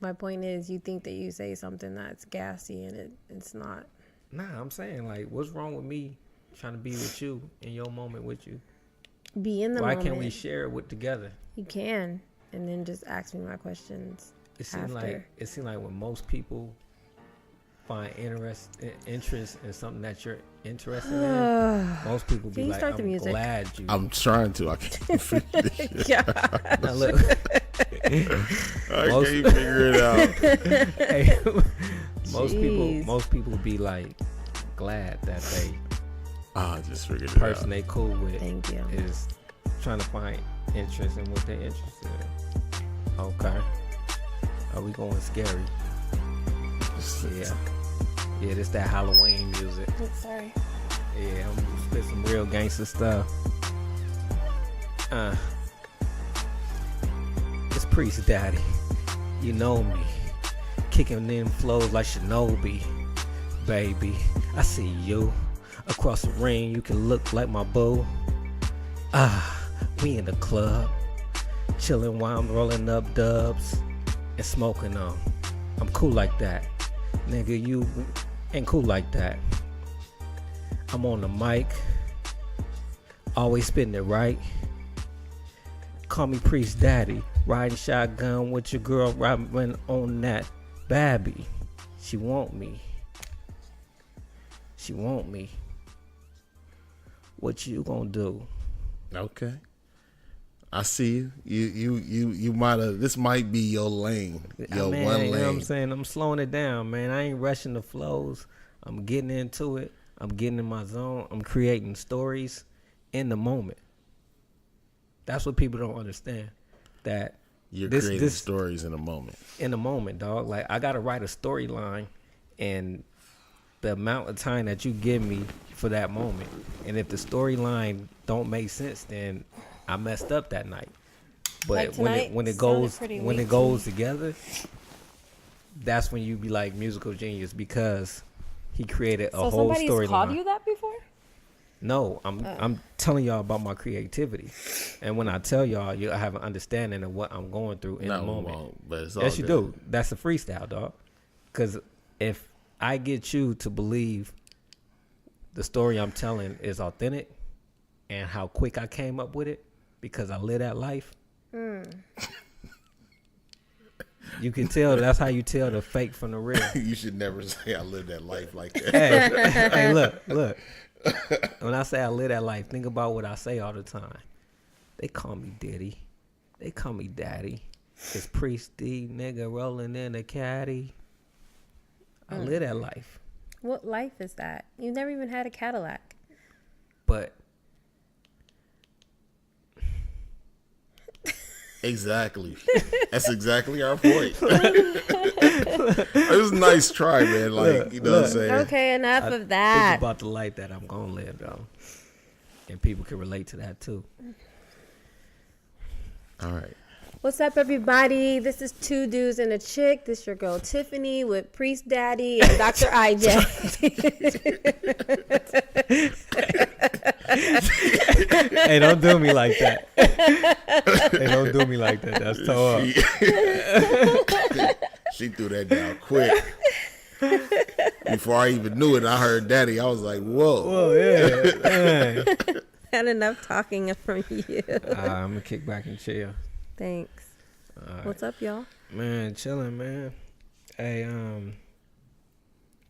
My point is, you think that you say something that's gassy and it's not. Nah, I'm saying, like, what's wrong with me trying to be with you in your moment with you? Be in the moment. Why can't we share it together? You can, and then just ask me my questions. It seems like when most people find interest in something that you're interested in, most people be like, I'm glad you. I'm trying to. I can't figure this shit out. Now look. I can't figure it out. Hey, most people be like glad that they just figured it out. Person they cool with Thank you. is trying to find interest in what they're interested in. Okay. Are we going scary? Yeah, this that Halloween music. Sorry. Yeah, I'm gonna spit some real gangster stuff. It's Priest Daddy. You know me. Kicking in flows like Shinobi. Baby, I see you. Across the ring, you can look like my boo. We in the club. Chilling while I'm rolling up dubs and smoking them. I'm cool like that. Nigga, you ain't cool like that. I'm on the mic. Always spitting it right. Call me Priest Daddy. Riding shotgun with your girl riding on that Babby. She want me. She want me. What you gonna do? Okay. I see you. You might have. This might be your lane. Your man, one lane. You know what I'm saying? I'm slowing it down, man. I ain't rushing the flows. I'm getting into it. I'm getting in my zone. I'm creating stories in the moment. That's what people don't understand. That you're creating stories in a moment. In a moment, dog. Like, I gotta write a storyline, and the amount of time that you give me for that moment. And if the storyline don't make sense, then I messed up that night. But like when it goes together, that's when you be like musical genius, because he created a whole storyline. So somebody's called you that before? No, I'm telling y'all about my creativity, and when I tell y'all, I have an understanding of what I'm going through in the moment. But it's all yes, good. You do. That's a freestyle, dog. Because if I get you to believe the story I'm telling is authentic, and how quick I came up with it because I live that life, you can tell. That's how you tell the fake from the real. You should never say I live that life like that. Hey, look. When I say I live that life, think about what I say all the time. They call me Diddy. They call me Daddy. It's Priest D, nigga rolling in a caddy. I live that life. What life is that? You've never even had a Cadillac. But exactly. That's exactly our point. It was a nice try, man. Like, you know what I'm saying? Okay, enough of that. Think about the life that I'm going to live, though. And people can relate to that, too. All right. What's up, everybody? This is Two Dudes and a Chick. This is your girl, Tiffany, with Priest Daddy and Dr. IJ. Hey, don't do me like that. Hey, don't do me like that. That's toe up. She threw that down quick. Before I even knew it, I heard Daddy. I was like, whoa. Whoa, yeah. Had enough talking from you. I'm going to kick back and chill. Thanks. Right. What's up, y'all? Man, chilling, man. Hey, a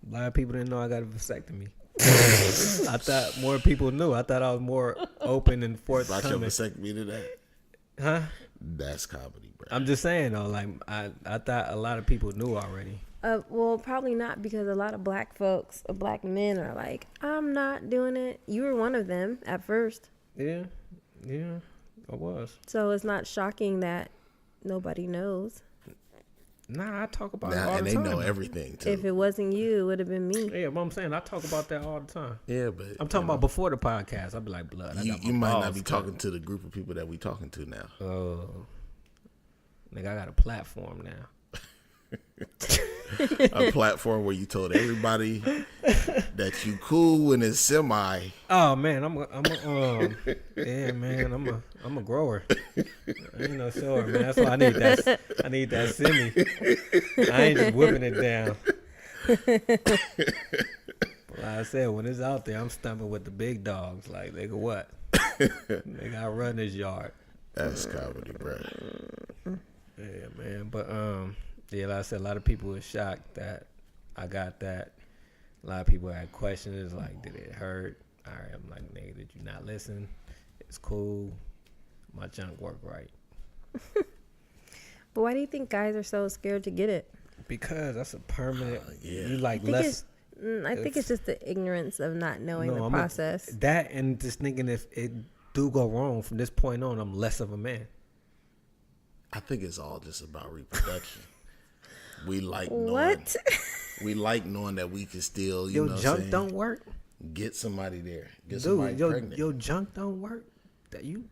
lot of people didn't know I got a vasectomy. I thought more people knew. I thought I was more open and forthcoming. Like your vasectomy to that? Huh? That's comedy, bro. I'm just saying, though, like, I thought a lot of people knew already. Well, probably not, because a lot of black folks, or black men, are like, I'm not doing it. You were one of them at first. Yeah, I was. So it's not shocking that nobody knows. Nah, I talk about it all the time. And they know everything, too. If it wasn't you, it would have been me. Yeah, but I'm saying, I talk about that all the time. Yeah, but I'm talking about before the podcast. I'd be like, blood. You might not be talking to the group of people that we talking to now. Oh. Nigga, I got a platform now. A platform where you told everybody that you cool when it's semi. Oh man, yeah man, I'm a grower. I ain't no shower, man. That's why I need that semi. I ain't just whipping it down. Like I said, when it's out there, I'm stumping with the big dogs. Like, nigga, what? Nigga, I run this yard. That's comedy, bro. Yeah, man. But yeah, like I said, a lot of people were shocked that I got that. A lot of people had questions like, did it hurt? All right, I'm like, nigga, did you not listen? It's cool. My junk work right. But why do you think guys are so scared to get it? Because that's a permanent. Yeah. You like I think less. I think it's just the ignorance of not knowing the process. That and just thinking if it do go wrong from this point on, I'm less of a man. I think it's all just about reproduction. We like What? We like knowing that we can still, Your junk don't work. Get somebody there. Get Dude, somebody pregnant. your junk don't work. That you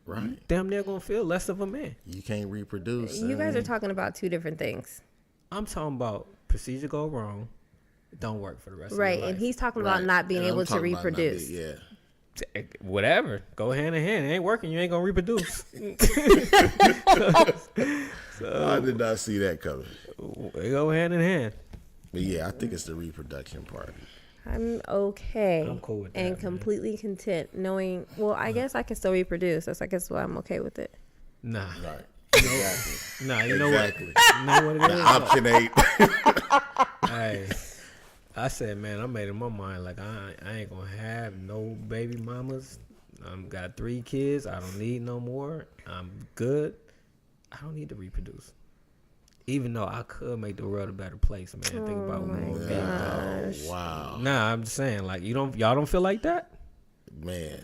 Right. damn near gonna feel less of a man. You can't reproduce. You guys are talking about two different things. I'm talking about procedure go wrong, it don't work for the rest of Right. your life. And he's talking about not being able to reproduce. Yeah. Whatever, go hand in hand. It ain't working, you ain't gonna reproduce. I did not see that coming. They go hand in hand. But yeah, I think it's the reproduction part. I'm okay. I'm cool with that, and man. completely content knowing, well, I guess I can still reproduce. That's, I guess, why I'm okay with it. Nah, Right. Exactly. nah. You know Exactly. what? You know what it is? Option 8. Hey, I said, man, I made in my mind like I ain't gonna have no baby mamas. I'm got 3 kids. I don't need no more. I'm good. I don't need to reproduce. Even though I could make the world a better place, man. Think about more baby mamas. Wow. Nah, I'm just saying, like y'all don't feel like that. Man.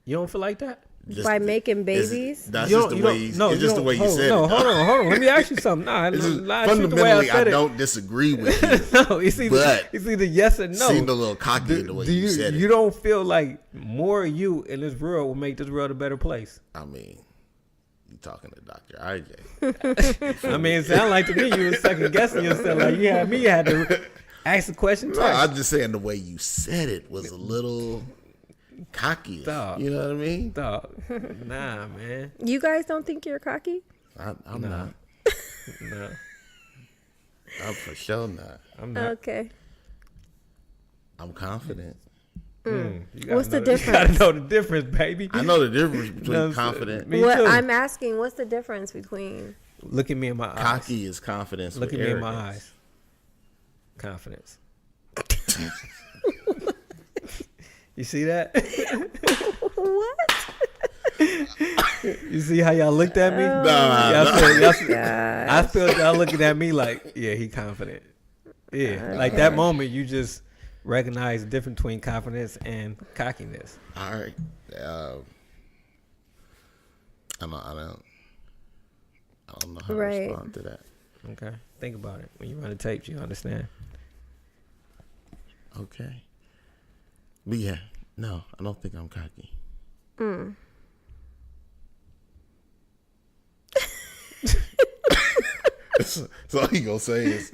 You don't feel like that. Just By making babies? That's You just don't- the you way don't- you, no, it's you just the don't- way you hold- said no, it. hold on. Let me ask you something. Nah, It's just, nah, shoot the way fundamentally, I said it. don't disagree with you. No, it's But either yes or no. Seemed a little cocky in the way you said You it. don't feel like more you in this world will make this world a better place? I mean, you talking to Dr. RJ. I mean, it sounded like to me you was second guessing yourself. Like you had to ask the question No, twice. I'm just saying the way you said it was a little cocky. Dog. You know what I mean? Dog. Nah, man. You guys don't think you're cocky? I'm Nah. not. No, I'm for sure not. I'm not. Okay. I'm confident. You gotta What's the know- You difference? gotta know the difference, baby. I know the difference You know what between I'm saying? confident. Me What too. I'm asking, what's the difference between? Look at me in my eyes. Cocky is confidence. Look at with me in my arrogance. eyes. Confidence. You see that? What? You see how y'all looked at me? Nah, Y'all nah. feel- I feel y'all looking at me like, yeah, he confident. Yeah, like that moment, you just recognize the difference between confidence and cockiness. All right. I don't know how Right. to respond to that. Okay, think about it. When you run the tapes, you understand. Okay. But yeah, no, I don't think I'm cocky. So all you gonna say is,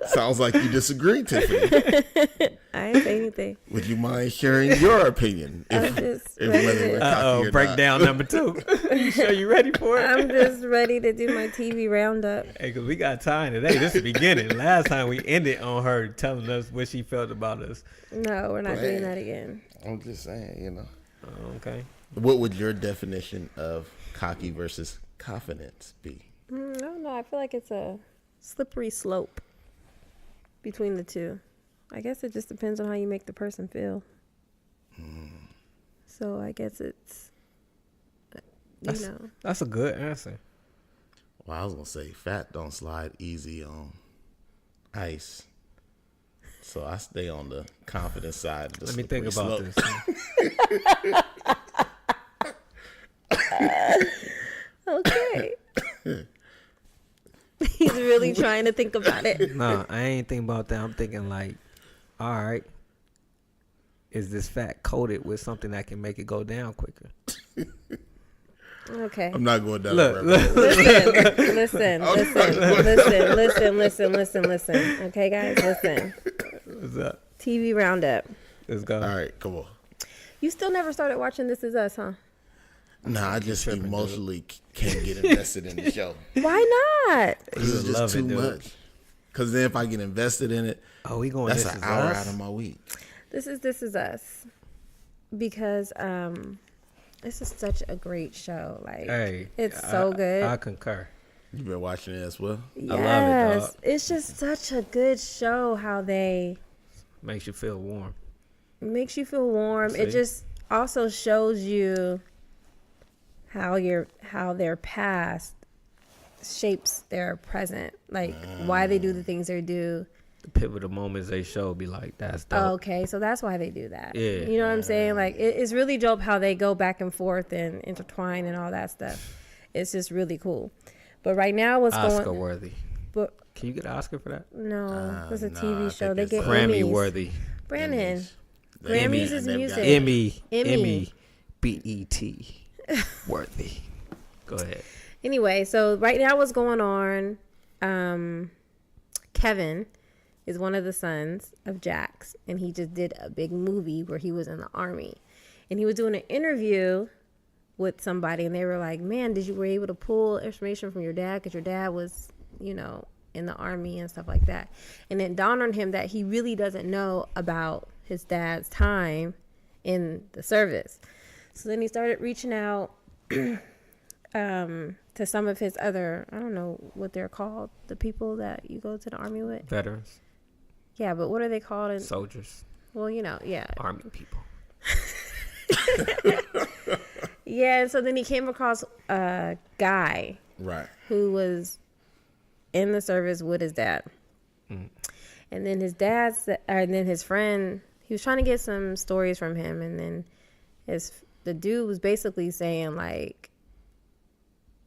sounds like you disagree, Tiffany. I ain't say anything. Would you mind sharing your opinion? I'm just if ready whether we're to, cocky or not? Breakdown number 2. You sure you ready for it? I'm just ready to do my TV roundup. Hey, cause we got time today. This is the beginning. Last time we ended on her telling us what she felt about us. No, we're not Man. doing that again. I'm just saying, you know. Okay. What would your definition of cocky versus confidence be? I don't know. I feel like it's a slippery slope between the two. I guess it just depends on how you make the person feel. So I guess it's, That's a good answer. Well, I was gonna say fat don't slide easy on ice. So I stay on the confidence side. Of the Let me think slippery about slope. this. okay. He's really trying to think about it. No, I ain't thinking about that. I'm thinking like, all right, is this fat coated with something that can make it go down quicker? Okay. I'm not going down Look, that rabbit hole. Listen. Okay, guys, listen. What's up? TV Roundup. Let's go. All right, come on. You still never started watching This Is Us, huh? Nah, I just emotionally can't get invested in the show. Why not? Because it's would love just too it, dude. much. Because then if I get invested in it, Oh, we going. that's This an Is hour Us? out of my week. This is Us. Because this is such a great show. Like, Hey, it's so good. I concur. You've been watching it as well? Yes, I love it, dog. it's just such a good show. How they Makes you feel warm. makes you feel warm. It See? just also shows you how their past shapes their present, like why they do the things they do. The pivotal moments they show be like, that's dope. Okay, so that's why they do that. Yeah. You know what I'm saying? Like it's really dope how they go back and forth and intertwine and all that stuff. It's just really cool. But right now, what's Oscar going? worthy. But Can you get an Oscar for that? no, it's a nah, TV I show. think They it's get Grammy Emmys. worthy. Brandon, Emmys. Grammys is They've got- music. Emmy. Emmy. BET. Worthy. Go ahead. Anyway, so right now what's going on, Kevin is one of the sons of Jax, and he just did a big movie where he was in the army. And he was doing an interview with somebody, and they were like, man, were you able to pull information from your dad? Because your dad was, in the army and stuff like that. And it dawned on him that he really doesn't know about his dad's time in the service. So then he started reaching out to some of his other, I don't know what they're called, the people that you go to the army with. Veterans. Yeah, but what are they called? Soldiers. Well, yeah. Army people. Yeah, and so then he came across a guy Right. who was in the service with his dad. And then his friend, he was trying to get some stories from him, and then the dude was basically saying, like,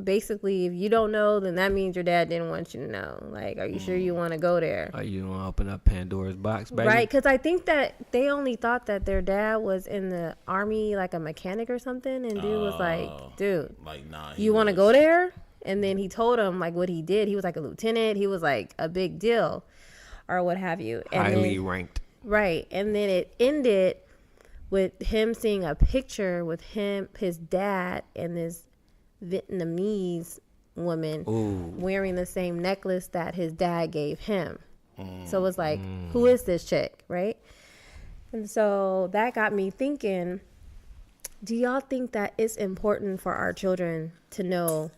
if you don't know, then that means your dad didn't want you to know. Like, are you sure you want to go there? Are you going to open up Pandora's box, baby? Right, because I think that they only thought that their dad was in the army, like a mechanic or something, and dude was like, dude, Like, nah. you want to go there? And then he told him, like, what he did. He was like a lieutenant. He was like a big deal or what have you. And Highly then, ranked. right. And then it ended with him seeing a picture with his dad, and this Vietnamese woman wearing the same necklace that his dad gave him. So it was like, who is this chick, right? And so that got me thinking, do y'all think that it's important for our children to know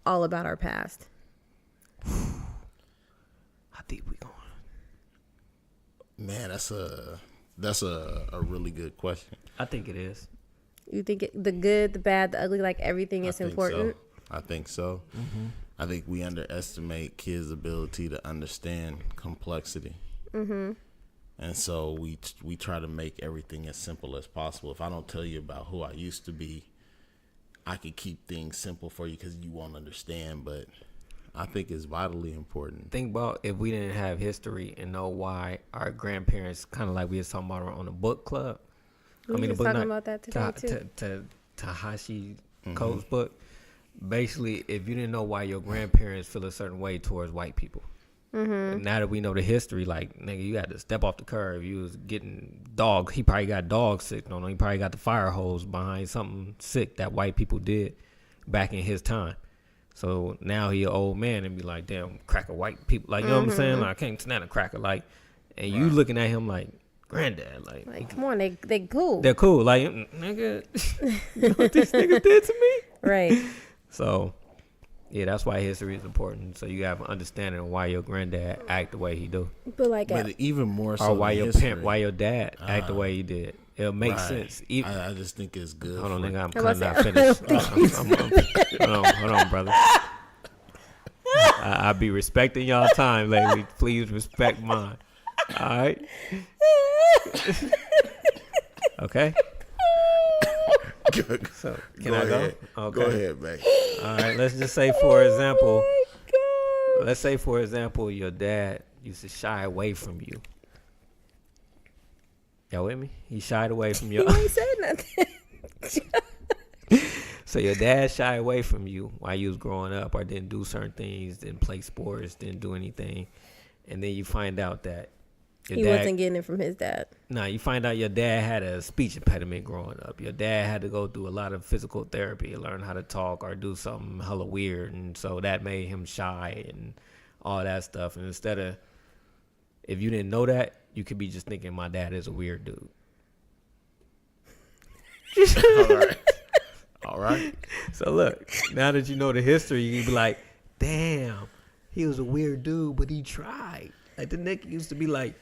all about our past? How deep we going? Man, that's a really good question. I think it is. You think the good, the bad, the ugly, like everything is important? I think so. I think we underestimate kids' ability to understand complexity. And so we try to make everything as simple as possible. If I don't tell you about who I used to be, I could keep things simple for you because you won't understand. But I think it's vitally important. Think about if we didn't have history and know why our grandparents, kind of like we was talking about on the book club. We were talking about that today, too. Tahashi Coates' book. Basically, if you didn't know why your grandparents feel a certain way towards white people, now that we know the history, like, nigga, you had to step off the curb. You was getting dog. He probably got dog sick. No, he probably got the fire hose behind something sick that white people did back in his time. So now he an old man and be like, damn, cracker white people. Like, you know what I'm saying? Like, I can't stand a cracker. Like, and you looking at him like, granddad, like come on, they cool. They're cool. Like, nigga, you know what this nigga did to me? Right. So, yeah, that's why history is important. So you have an understanding of why your granddad act the way he do. But even more so, Or why your history, why your dad act the way he did. It'll make sense. I just think it's good. Hold on, nigga, I'm about cutting to out say- finish. Hold on, brother. I be respecting y'all time, lady. Please respect mine. All right. Okay. So can I go? Ahead. Okay. Go ahead, man. All right. Let's just say, for example, your dad used to shy away from you. Y'all with me? He shied away from you. He ain't said nothing. So your dad shy away from you while you was growing up, or didn't do certain things, didn't play sports, didn't do anything, and then you find out that He wasn't getting it from his dad. Nah, you find out your dad had a speech impediment growing up. Your dad had to go through a lot of physical therapy, learn how to talk or do something hella weird, and so that made him shy and all that stuff. And instead of, if you didn't know that, you could be just thinking my dad is a weird dude. All right. So look, now that you know the history, you can be like, damn, he was a weird dude, but he tried. Like the nigga used to be like,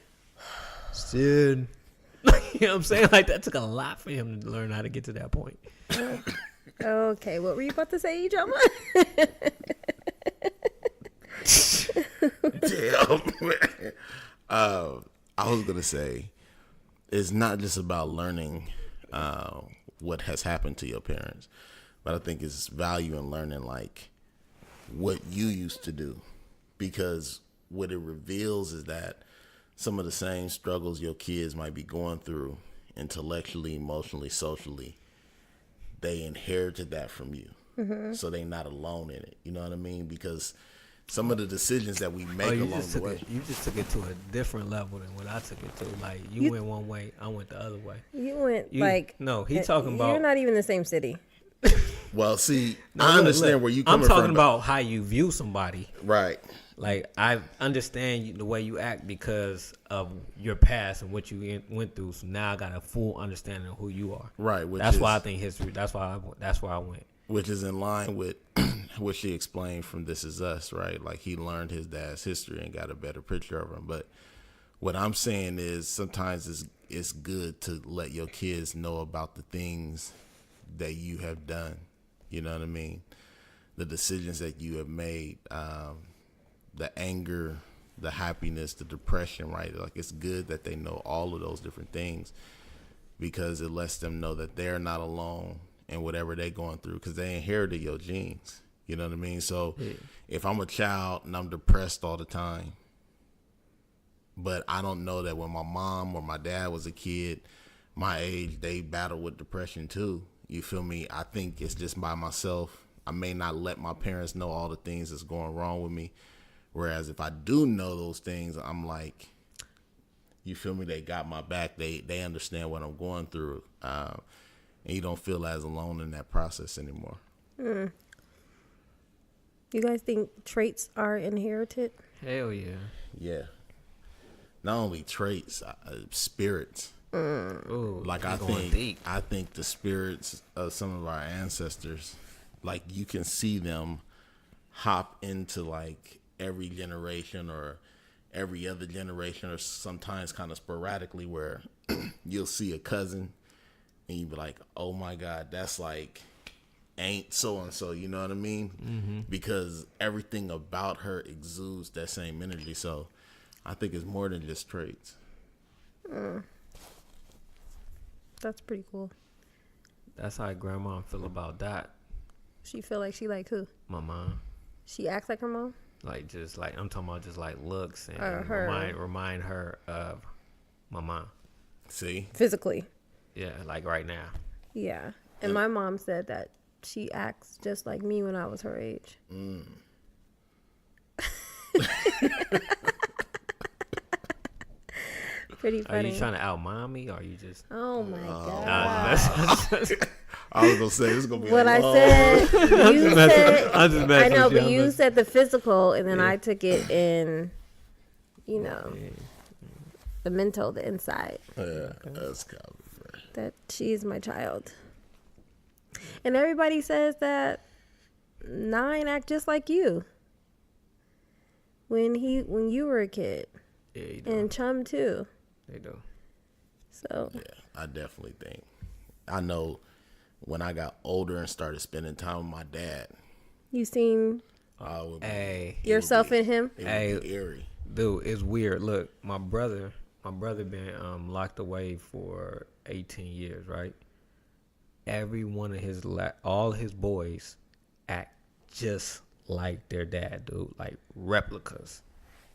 Sid. You know what I'm saying? Like that took a lot for him to learn how to get to that point. Okay, what were you about to say, Ijoma? Damn, man. I was gonna say, it's not just about learning what has happened to your parents, but I think it's value in learning like what you used to do, because what it reveals is that some of the same struggles your kids might be going through intellectually, emotionally, socially, they inherited that from you. Mm-hmm. So they're not alone in it. You know what I mean? Because some of the decisions that we make along the way. You just took it to a different level than what I took it to. Like you went one way, I went the other way. You went no. He talking about. You're not even in the same city. Well, see, I understand where you coming from. I'm talking from, about how you view somebody. Right. Like I understand the way you act because of your past and what you went through. So now I got a full understanding of who you are. Right. That's why I think history. That's where I went. Which is in line with what she explained from This Is Us, right? Like he learned his dad's history and got a better picture of him. But what I'm saying is sometimes it's good to let your kids know about the things that you have done. You know what I mean? The decisions that you have made, the anger, the happiness, the depression, right? Like it's good that they know all of those different things because it lets them know that they're not alone in whatever they're going through because they inherited your genes. You know what I mean? So if I'm a child and I'm depressed all the time, but I don't know that when my mom or my dad was a kid, my age, they battled with depression too. You feel me? I think it's just by myself. I may not let my parents know all the things that's going wrong with me. Whereas if I do know those things, I'm like, you feel me? They got my back. They understand what I'm going through. And you don't feel as alone in that process anymore. You guys think traits are inherited? Hell yeah. Yeah. Not only traits, spirits. Ooh, like I think the spirits of some of our ancestors, like you can see them hop into like every generation or every other generation, or sometimes kind of sporadically, where you'll see a cousin and you be like, oh my God, that's like ain't so and so, you know what I mean? Mm-hmm. Because everything about her exudes that same energy. So I think it's more than just traits. That's pretty cool. That's how grandma feel about that. She feel like she like who? My mom. She acts like her mom? Like just like I'm talking about just like looks and her. remind her of my mom. See? Physically. Yeah, like right now. Yeah. And my mom said that she acts just like me when I was her age. Pretty funny. Are you trying to out-mom me, or are you just... Oh, my God. I was going to say, this is going to be what I said, you said... I know, but you said the physical, and then I took it in, you know, the mental, the inside. Yeah, that's common. That she's my child. And everybody says that 9 act just like you. When you were a kid. Yeah, you do. And Chum, too. They do. So yeah, I definitely think. I know when I got older and started spending time with my dad. You seen yourself in him? It would be eerie. Dude, it's weird. Look, my brother been locked away for 18 years, right? Every one of all his boys act just like their dad, dude, like replicas,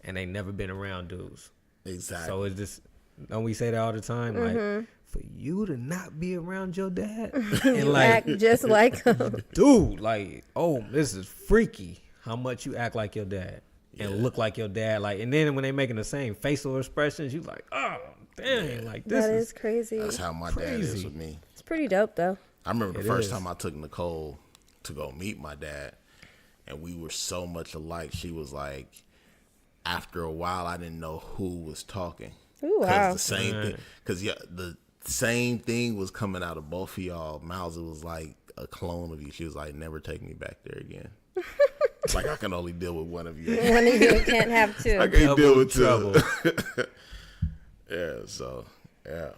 and they never been around dudes. Exactly. So it's just Don't we say that all the time? Like, for you to not be around your dad You and like act just like him. dude, like, oh, this is freaky. How much you act like your dad and look like your dad, like, and then when they making the same facial expressions, you like, oh, dang, like this That is crazy. That's how my dad is with me. It's pretty dope though. I remember the It first is. time I took Nicole to go meet my dad, and we were so much alike. She was like, after a while, I didn't know who was talking. Ooh, wow. The same thing, because the same thing was coming out of both of y'all mouths. It was like a clone of you. She was like, never take me back there again. Like, I can only deal with one of you. One of you can't have two. I can't deal with trouble. two. Yeah, so, yeah.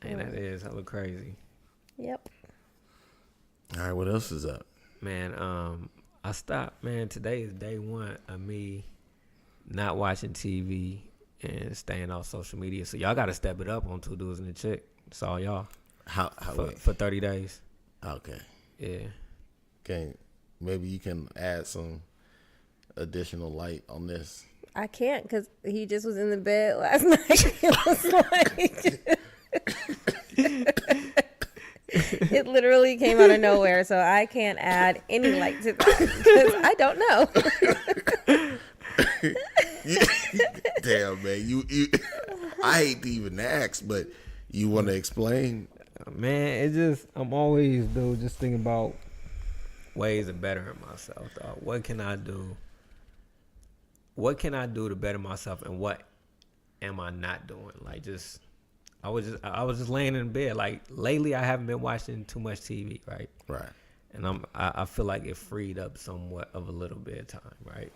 And that is hella crazy. Yep. All right, what else is up? Man, I stopped, man. Today is day one of me not watching TV and staying off social media. So y'all got to step it up on Two Dudes and a Chick. It's all y'all How for 30 days. Okay. Yeah. Okay. Maybe you can add some additional light on this. I can't because he just was in the bed last night. It was like it literally came out of nowhere, so I can't add any light to that because I don't know. Damn, man. You I hate to even ask, but you want to explain? Man, it just, I'm always, dude, just thinking about ways of bettering myself, dog. What can I do? What can I do to better myself, and what am I not doing? Like, just, I was just laying in bed. Like, lately I haven't been watching too much TV, right? Right. And I feel like it freed up somewhat of a little bit of time, right?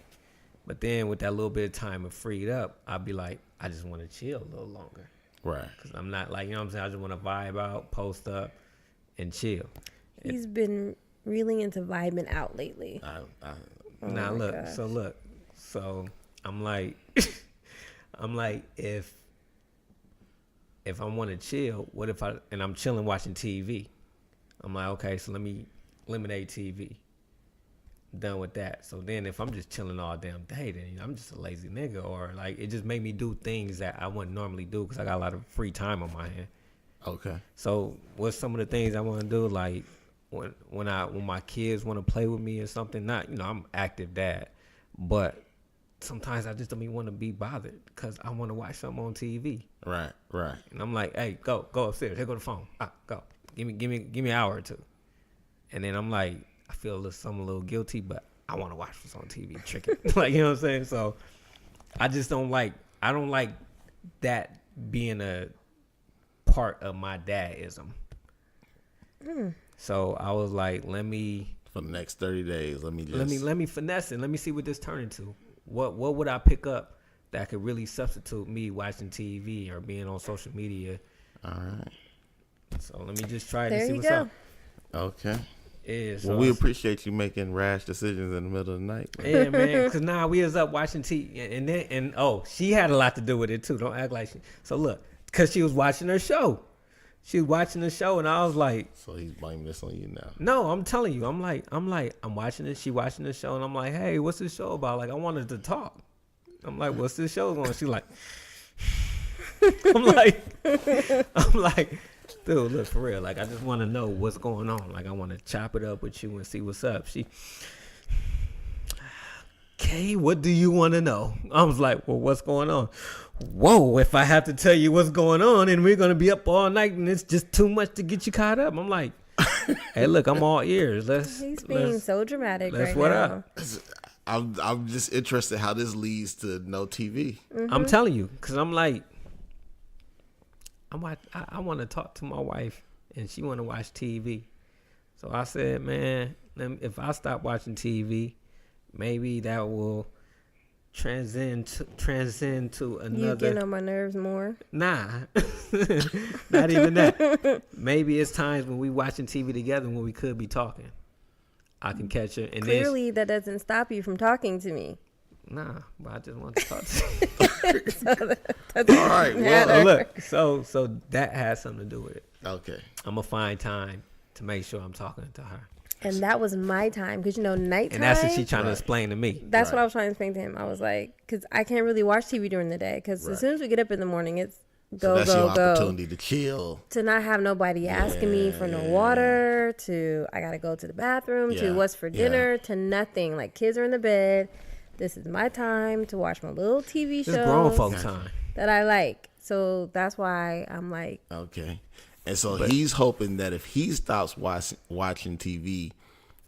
But then with that little bit of time it freed up, I'd be like, I just want to chill a little longer. Right. Because I'm not like, you know what I'm saying? I just want to vibe out, post up, and chill. He's been really into vibing out lately. Now look, gosh. so I'm like, if I want to chill, what if I'm chilling watching TV? I'm like, okay, so let me eliminate TV. Done with that. So then if I'm just chilling all damn day, then I'm just a lazy nigga, or like it just made me do things that I wouldn't normally do because I got a lot of free time on my hand. Okay. So what's some of the things I want to do? Like when my kids want to play with me or something, not, you know, I'm active dad, but sometimes I just don't even want to be bothered because I want to watch something on TV. Right. Right. And I'm like, hey, go upstairs. Here go the phone. Go. Give me an hour or two. And then I'm like, I feel a little guilty, but I want to watch what's on TV, tricking. Like, you know what I'm saying? So I don't like that being a part of my dadism. So I was like, let me For the next 30 days, let me finesse it. Let me see what this turned into. What would I pick up that could really substitute me watching TV or being on social media? All right. So let me just try it There and see you what's go. up. Okay. Yeah, so Well, we appreciate you making rash decisions in the middle of the night. yeah, man. Because we was up watching TV, and she had a lot to do with it too. Don't act like she. So look, because she was watching her show. She was watching the show, and I was like, So he's blaming this on you now. no, I'm telling you, I'm watching it. She watching the show, and I'm like, hey, what's this show about? Like, I wanted to talk. I'm like, what's this show on? She like, I'm like, dude, look, for real. Like, I just want to know what's going on. Like, I want to chop it up with you and see what's up. She, okay, what do you want to know? I was like, well, what's going on? Whoa, if I have to tell you what's going on and we're going to be up all night and it's just too much to get you caught up. I'm like, hey, look, I'm all ears. He's being so dramatic right what now. up? I'm just interested how this leads to no TV. I'm telling you, because I'm like, I want to talk to my wife and she want to watch TV. So I said, man, if I stop watching TV, maybe that will transcend to another. You getting on my nerves more? Nah, not even that. Maybe it's times when we watching TV together when we could be talking. I can catch her, and Clearly, that doesn't stop you from talking to me. nah, but I just want to talk to you. So that's All right. Well, Look, so that has something to do with it. okay. I'm gonna find time to make sure I'm talking to her, And that was my time because, nighttime. and that's what she's trying to Right. explain to me. That's what Right. I was trying to explain to him. I was like, because I can't really watch TV during the day because Right. as soon as we get up in the morning, it's So that's your go. opportunity to chill. To not have nobody asking me for no water, to I gotta go to the bathroom, to what's for dinner, to nothing. Like kids are in the bed. This is my time to watch my little TV shows. It's grown folk time that I like. So that's why I'm like, okay. And so he's hoping that if he stops watching TV,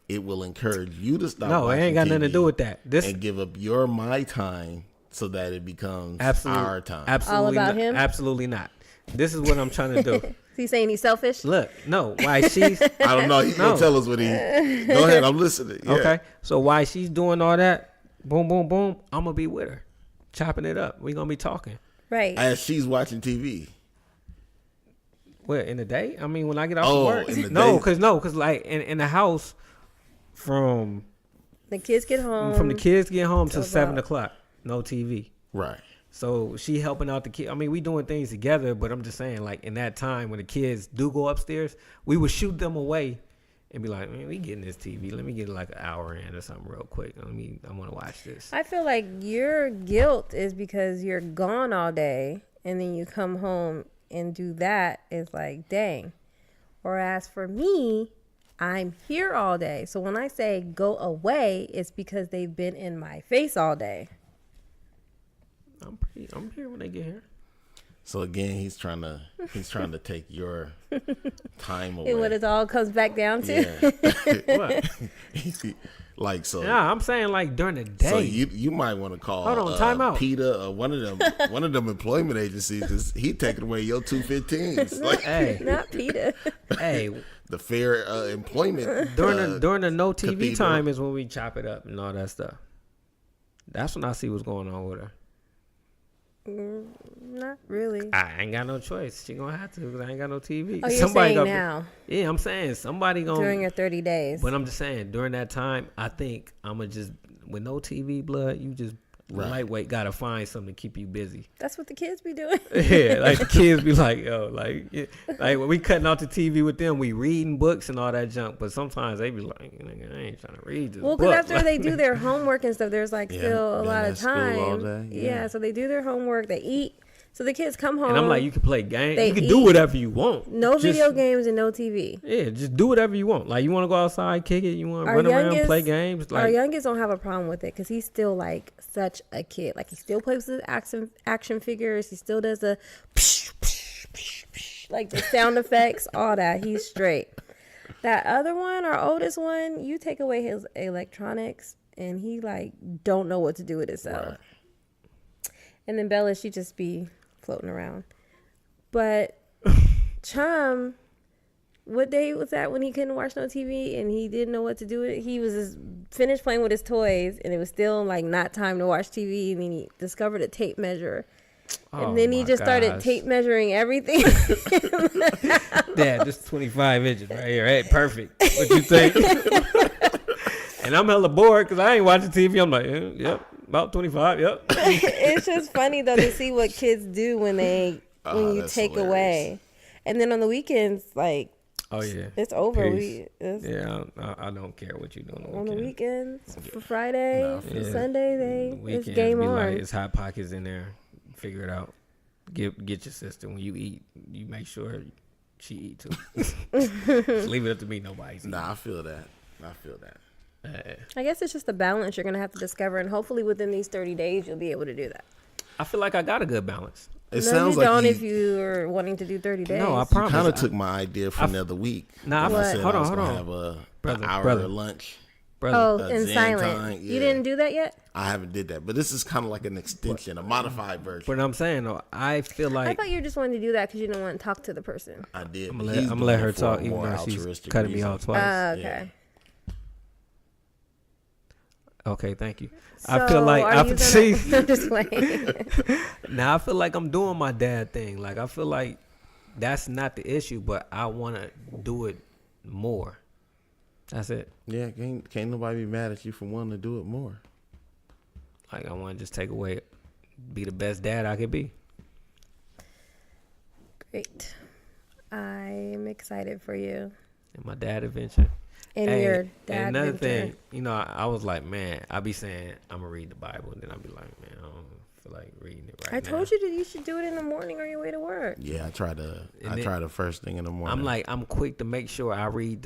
it will encourage you to stop. No, it ain't got nothing to do with that. And give up your my time so that it becomes our time. Absolutely all about him. Absolutely not. This is what I'm trying to do. is he saying he's selfish? Look, no, why she's I don't know. He's gonna tell us what he. Go ahead, I'm listening. Yeah. okay. So while she's doing all that, boom, boom, boom, I'm gonna be with her, chopping it up. We gonna be talking. Right. As she's watching TV. Well, in the day? I mean, when I get off work. In the No, day? because like in the house, from the kids get home. the kids get home till till 7 about- o'clock, no TV. Right. So she helping out the kid. I mean, we doing things together, but I'm just saying, like in that time when the kids do go upstairs, we would shoot them away and be like, man, we getting this TV. Let me get like an hour in or something real quick. I want to watch this. I feel like your guilt is because you're gone all day and then you come home and do that. It's like, dang. Whereas for me, I'm here all day. So when I say go away, it's because they've been in my face all day. I'm here when they get here. So again, he's trying to take your time away. And what it all comes back down to. Yeah. What? Like so. Yeah, I'm saying like during the day. So you might want to call Hold on, time out. PETA or one of them employment agencies because he taking away your 215s. Like, Hey, Not PETA. hey, the fair employment during the no TV cathedral. time is when we chop it up and all that stuff. That's when I see what's going on with her. Not really. I ain't got no choice. She gonna have to because I ain't got no TV. Oh, you're Somebody saying gonna, now Yeah, I'm saying somebody gonna. during your 30 days. But I'm just saying during that time, I think I'm gonna just with no TV, blood. You just lightweight gotta find something to keep you busy. That's what the kids be doing. Yeah, like the kids be like, yo, like when we cutting out the TV with them, we reading books and all that junk. But sometimes they be like, nigga, I ain't trying to read this Well, book. because after they do their homework and stuff, there's like Yeah, still a been lot at of school all time. day, Yeah. yeah. So they do their homework, they eat. So the kids come home. And I'm like, you can play games. They You can do eat. whatever you want. no Just- video games and no TV. Yeah, just do whatever you want. Like you want to go outside, kick it. You want to Our run around, youngest- play games. Our Like youngest don't have a problem with it because he's still like such a kid. Like he still plays with action figures. He still does the like the sound effects, all that. He's straight. That other one, our oldest one, you take away his electronics and he like don't know what to do with himself. Right. And then Bella, she just be floating around. But Chum, what day was that when he couldn't watch no TV and he didn't know what to do with it? He was just finished playing with his toys and it was still like not time to watch TV. And then he discovered a tape measure. And then he just started tape measuring everything. Dad, this 25 inches right here. Hey, perfect. What you think? And I'm hella bored because I ain't watching TV. I'm like, yep, about 25. Yep. It's just funny though to see what kids do when you that's take hilarious. away. And then on the weekends, like Oh yeah. it's over. Peace. It's Yeah, I don't care what you doing on the weekend. weekends for Friday, No, for yeah. Sunday, it's Weekends game be on. like, it's hot pockets in there. Figure it out. Get your sister when you eat. You make sure she eat too. Just leave it up to me. Nobody's eating. Nah, I feel that. I guess it's just a balance you're gonna have to discover, and hopefully within these 30 days you'll be able to do that. I feel like I got a good balance. It No, sounds you like don't you, if you are wanting to do 30 days. No, I you promise. kind of took my idea from the other week. Nah, when I said hold I was on. gonna have an Brother, hour brother. lunch. Brother. Oh, in Zen silent. time, You yeah. didn't do that yet? I haven't did that, but this is kind of like an extension, a modified version. But I'm saying though, I feel I like thought you just wanted to do that because you didn't want to talk to the person. I did. I'm but gonna he's let doing her it for talk, a even more though she's altruistic cutting me reason. off twice. Okay. Okay, thank you. So I feel like are I you gonna, see. I'm just playing. Now I feel like I'm doing my dad thing. Like I feel like that's not the issue, but I want to do it more. That's it. Yeah, can't nobody be mad at you for wanting to do it more. Like I want to just take away, be the best dad I could be. Great. I'm excited for you And my dad adventure. and Hey, your and dad another adventure. thing, I was like, man, I be saying I'm gonna read the Bible, and then I be like, man, I don't feel like reading it right I now. told you that you should do it in the morning on your way to work. Yeah, I try the first thing in the morning. I'm quick to make sure I read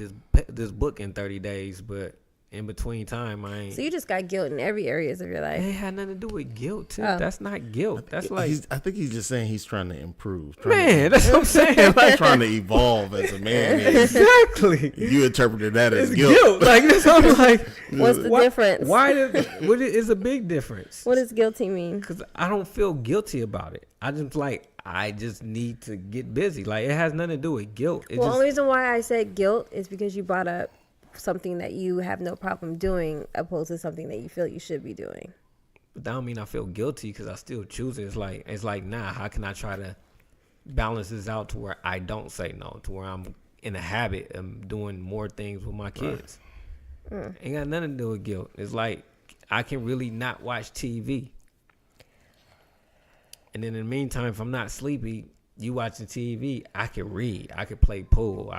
this book in 30 days, but in between time, I ain't. So you just got guilt in every areas of your life. It had nothing to do with guilt, too. Oh. That's not guilt. That's like, I think he's just saying he's trying to improve. that's what I'm saying. Like trying to evolve as a man. Exactly. You interpreted that as It's guilt. Like that's what I'm like. What's the difference? What is a big difference? What does guilty mean? Because I don't feel guilty about it. I just need to get busy. Like it has nothing to do with guilt. The only reason why I said guilt is because you brought up something that you have no problem doing opposed to something that you feel you should be doing. But that don't mean I feel guilty because I still choose it. It's like nah, how can I try to balance this out to where I don't say no, to where I'm in a habit of doing more things with my kids. Ain't got nothing to do with guilt. It's like I can really not watch TV. And then in the meantime, if I'm not sleepy, you watching TV, I can read. I can play pool.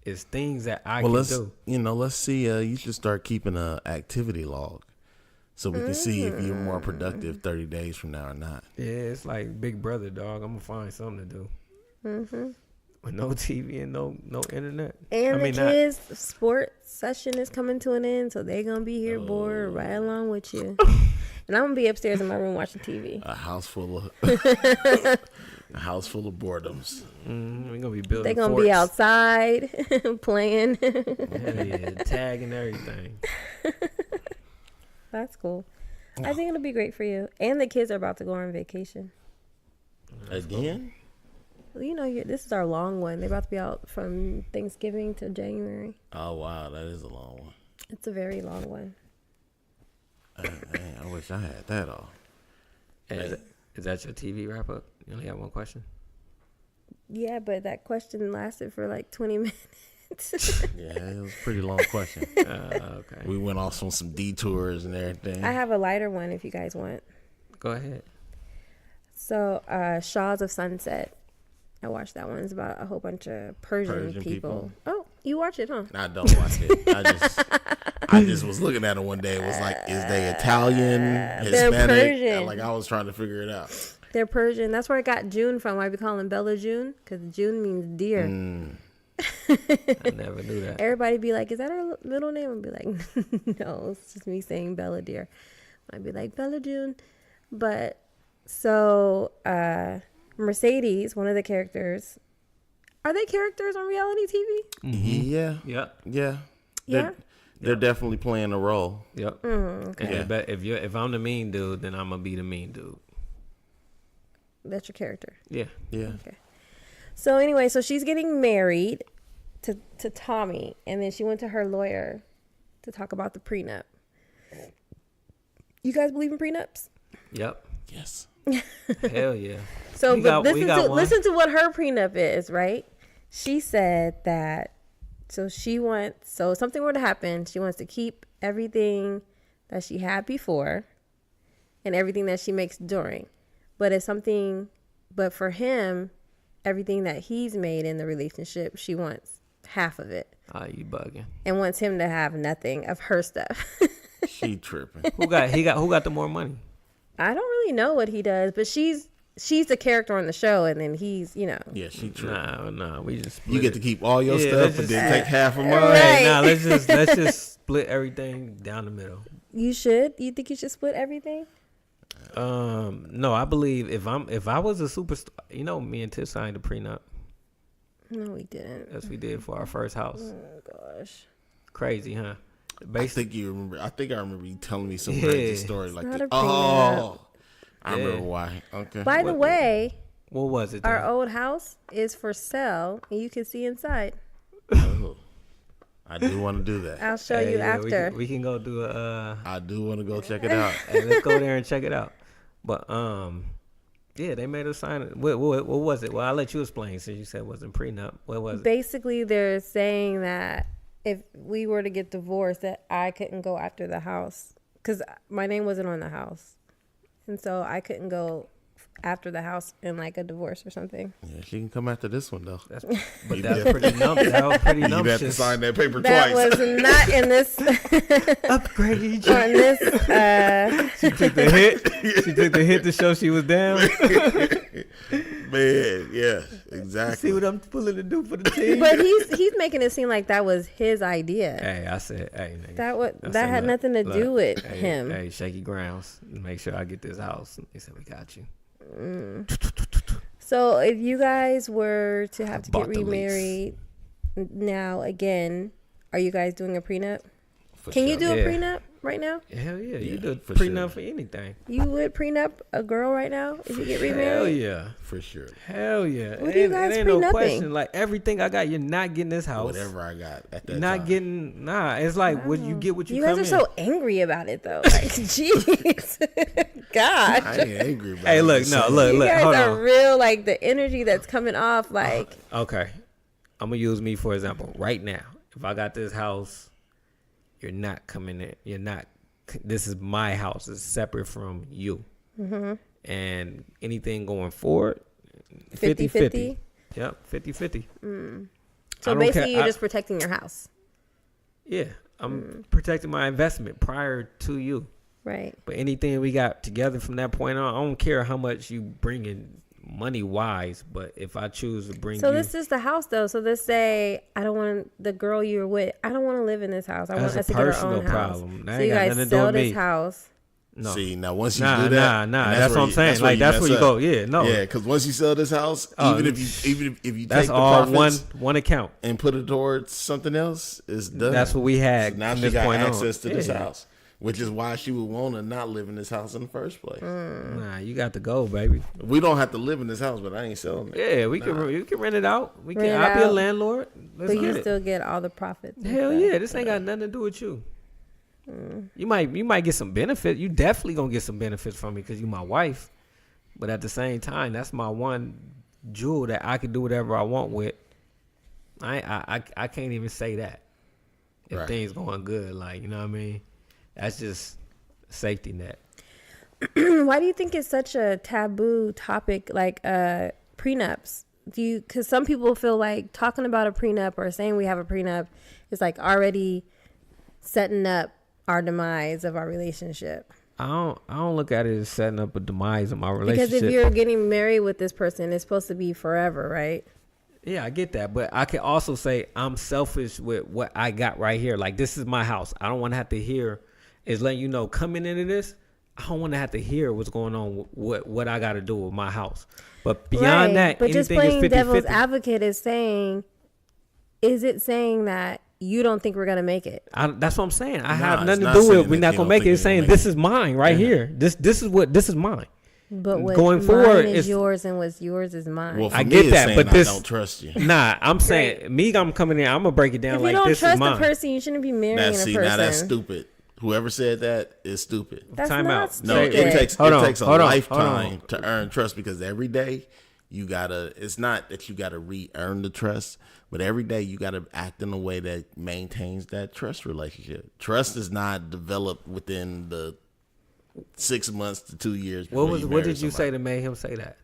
It's things that I can do. Let's see. You should start keeping a activity log, so we can see if you're more productive 30 days from now or not. Yeah, it's like Big Brother, dog. I'm gonna find something to do. With no TV and no internet. And the kids' sports session is coming to an end, so they're gonna be here bored right along with you. And I'm gonna be upstairs in my room watching TV. A house full of boredoms. We're gonna be building. They're gonna forts. be outside playing. Yeah, tag and everything. That's cool. I think it'll be great for you. And the kids are about to go on vacation Again? Well, this is our long one. They're about to be out from Thanksgiving to January. Oh wow, that is a long one. It's a very long one. Man, I wish I had that off. Is that your TV wrap up? You only have one question? Yeah, but that question lasted for like 20 minutes. Yeah, it was a pretty long question. Okay. We went off on some detours and everything. I have a lighter one if you guys want. Go ahead. So, Shaws of Sunset. I watched that one. It's about a whole bunch of Persian people. Oh, you watch it, huh? I don't watch it. I just was looking at it one day. It was like, is they Italian, Hispanic? Persian. Like I was trying to figure it out. They're Persian. That's where I got June from. Why we call him Bella June? Because June means deer. I never knew that. Everybody be like, is that her middle name? I'd be like, no, it's just me saying Bella deer. I'd be like, Bella June. But so Mercedes, one of the characters, are they characters on reality TV? Mm-hmm. Yeah. They're definitely playing a role. Yep. Okay. And if I'm the mean dude, then I'm gonna be the mean dude. That's your character. Yeah. Okay. So anyway, so she's getting married to Tommy, and then she went to her lawyer to talk about the prenup. You guys believe in prenups? Yep. Yes. Hell yeah. So listen to what her prenup is, right? She said that so if something were to happen, she wants to keep everything that she had before and everything that she makes during. But for him, everything that he's made in the relationship, she wants half of it. Oh, you bugging. And wants him to have nothing of her stuff. She tripping. Who got the more money? I don't really know what he does, but she's the character on the show, and then he's, Yeah, she tripping. Nah, we just split You get to keep all your stuff, but then take half of mine. Right. Nah, let's just split everything down the middle. You should? You think you should split everything? No, I believe if I was a superstar, me and Tiff signed a prenup. No, we didn't. Yes, we did for our first house. Oh gosh. Crazy, huh? I think you remember. I think I remember you telling me some Yeah. crazy story like not that. a prenup. I remember why. Okay. By the way, what was it? our old house is for sale, and you can see inside. Oh, I do want to do that. I'll show you after. We can go do a. I do want to go check it out. Hey, let's go there and check it out. But yeah, they made us sign it. What was it? Well, I'll let you explain since you said it wasn't prenup. What was it? Basically, they're saying that if we were to get divorced, that I couldn't go after the house because my name wasn't on the house, and so I couldn't go after the house in like a divorce or something. Yeah, she can come after this one though. But that's pretty that was pretty You'd have to numptious. sign that paper That twice. was not in this. Upgrade. On this. She took the hit. She took the hit to show she was down. Man, yeah, exactly. See what I'm willing to do for the team. But he's making it seem like that was his idea. Hey, I said, hey, nigga. That said, had look, nothing to do with hey, him. Hey, shaky grounds. Make sure I get this house. He said, we got you. So if you guys were to have to get Bought the lease. remarried now again, are you guys doing a prenup? For Can you sure. do Yeah. a prenup right now? Hell yeah, you Yeah, do for prenup sure. for anything. You would prenup a girl right now if you get Hell remarried? yeah. For sure. Hell yeah. What are you guys it ain't no prenupping? question. Like everything I got, you're not getting this house. Whatever I got at that You're not time. getting It's like what you get what you You come guys are in. so angry about it though. Like, jeez. Gosh. I ain't angry about Hey, it. look, Just no, saying. look, You look, guys hold are on. real, like the energy that's coming off, like Okay. I'm gonna use me for example. Right now, if I got this house, you're not coming in. You're not. This is my house. It's separate from you. Mm-hmm. And anything going forward, 50-50? Yep, 50-50. So I don't basically care. you're just protecting your house. Yeah, I'm protecting my investment prior to you. Right. But anything we got together from that point on, I don't care how much you bring in money wise. But if I choose to bring So you, this is the house though. So let's say I don't want the girl you're with. I don't want to live in this house. I want That's a us to get our personal own house. problem. That So ain't you got guys nothing to do sell with this me. house. no. See, now once you Nah, do that, nah. and That's what where I'm you- saying. Like that's mess where you up. go. Yeah, no. Yeah, because once you sell this house, Oh, even if you That's take the all profits one account. and put it towards something else, it's done. That's what we had So now from she this got point on. access to this Yeah. house, which is why she would want to not live in this house in the first place. Nah, you got to go, baby. We don't have to live in this house, but I ain't selling it. Yeah, we can. You can rent it out. We can. Rent it I'll be a out. landlord. Let's But you get it. still get all the profits. and Hell stuff. yeah, this ain't got nothing to do with you. You might get some benefit. You definitely gonna get some benefits from me because you my wife. But at the same time, that's my one jewel that I can do whatever I want with. I can't even say that if Right. things going good. Like you know what I mean. That's just a safety net. Why do you think it's such a taboo topic, like prenups? Because some people feel like talking about a prenup or saying we have a prenup is like already setting up our demise of our relationship. I don't look at it as setting up a demise of my relationship. Because if you're getting married with this person, it's supposed to be forever, right? Yeah, I get that, but I can also say I'm selfish with what I got right here. Like this is my house. I don't want to have to hear. Is letting you know coming into this. I don't want to have to hear what's going on with what I got to do with my house. But beyond that, but just anything is playing devil's 50-50. advocate is saying, is it saying that you don't think we're gonna make it? That's what I'm saying. I Nah, have it's nothing to not do with saying it. We're that not you gonna don't make it. think It's you're saying gonna this is mine right here. This is mine. But what Going mine forward, is it's- yours and what's yours is mine. Well, for I me, get it's that, saying but I this- don't trust you. Nah, I'm saying I'm coming in. I'm gonna break it down if you like don't this is trust mine. the person, you shouldn't be marrying See, a person. now that's stupid. Whoever said that is stupid. That's Time not out. No, stupid. it takes Hold on, a hold on, lifetime hold on. to earn trust because every day you gotta. It's not that you gotta re-earn the trust, but every day you gotta act in a way that maintains that trust relationship. Trust is not developed within the 6 months to 2 years. What did you say to make him say that?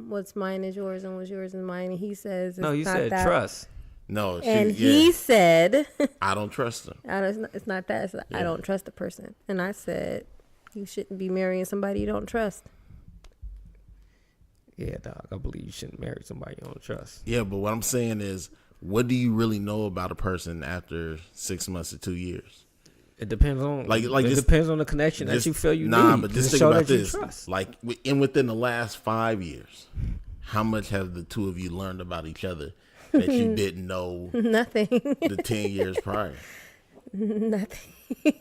What's mine is yours and what's yours is mine. And he says, No, you not said that. trust. No, And he said, I don't trust them. it's not that. It's I don't trust the person. And I said, you shouldn't be marrying somebody you don't trust. Yeah, dog. I believe you shouldn't marry somebody you don't trust. Yeah, but what I'm saying is, what do you really know about a person after 6 months to 2 years? It depends on Like it just- depends on the connection that you feel you need. But to just think show about that you this. trust. Like within the last 5 years, how much have the two of you learned about each other that you didn't know Nothing. the 10 years prior? Nothing.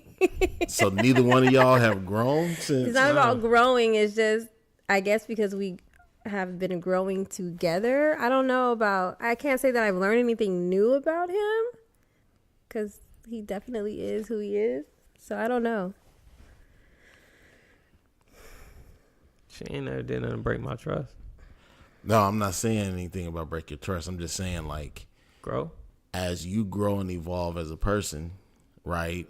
So neither one of y'all have grown since. It's not about growing. It's just, I guess, because we have been growing together. I don't know about, I can't say that I've learned anything new about him because he definitely is who he is. So I don't know. She ain't never did nothing to break my trust. No, I'm not saying anything about break your trust. I'm just saying, like, Grow. as you grow and evolve as a person, right?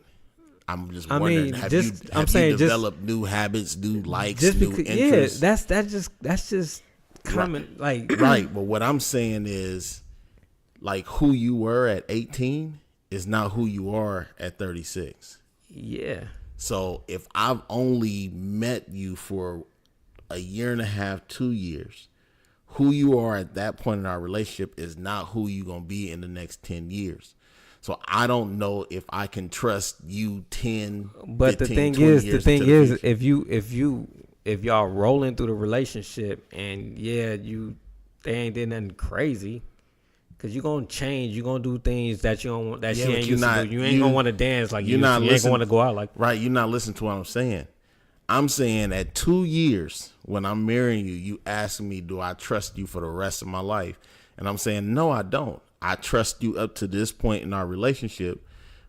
I'm just I wondering, mean, have just- you I'm saying just- developed new habits, new likes, just new because, interests? that's just common. Like, Right, but what I'm saying is, like, who you were at 18 is not who you are at 36. yeah, So if I've only met you for a year and a half, 2 years, who you are at that point in our relationship is not who you're going to be in the next 10 years. So I don't know if I can trust you 10, but 15, the 20 thing years is, into the future. if y'all rolling through the relationship and they ain't did nothing crazy, cause you gonna change, you gonna do things that you don't want, that Yeah, she but ain't you're used not- to do. You ain't you- gonna want to dance like you you're used not to. You ain't gonna listening- want to go out like. Right, you're not listening to what I'm saying. I'm saying at 2 years, when I'm marrying you, you ask me, do I trust you for the rest of my life? And I'm saying, no, I don't. I trust you up to this point in our relationship,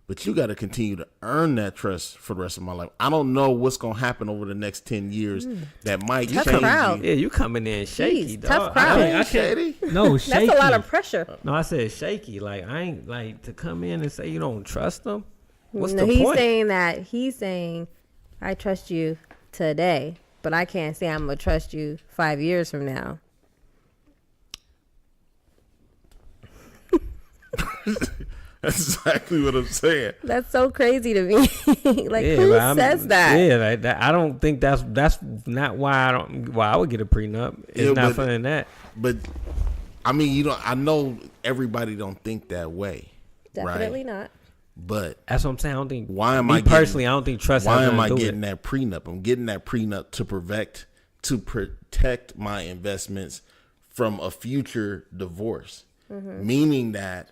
but you got to continue to earn that trust for the rest of my life. I don't know what's going to happen over the next 10 years that might Tough change crowd. you. Yeah, you coming in shaky, Jeez, dog. tough crowd. I can't, Shady? no, shaky. That's a lot of pressure. No, I said shaky. Like, I ain't like to come in and say you don't trust them. What's No, the he's point? saying I trust you today, but I can't say I'm gonna trust you 5 years from now. That's exactly what I'm saying. That's so crazy to me. Like, Yeah, who but says that? Yeah, like that. I don't think that's not why I would get a prenup. It's Yeah, not but- fun than that. But I mean, I know everybody don't think that way. Definitely right? not. But That's what I'm saying. I don't think. why am me I personally? getting, I don't think trust. Why has am nothing I to do with getting it. that prenup? I'm getting that prenup to protect my investments from a future divorce. Meaning that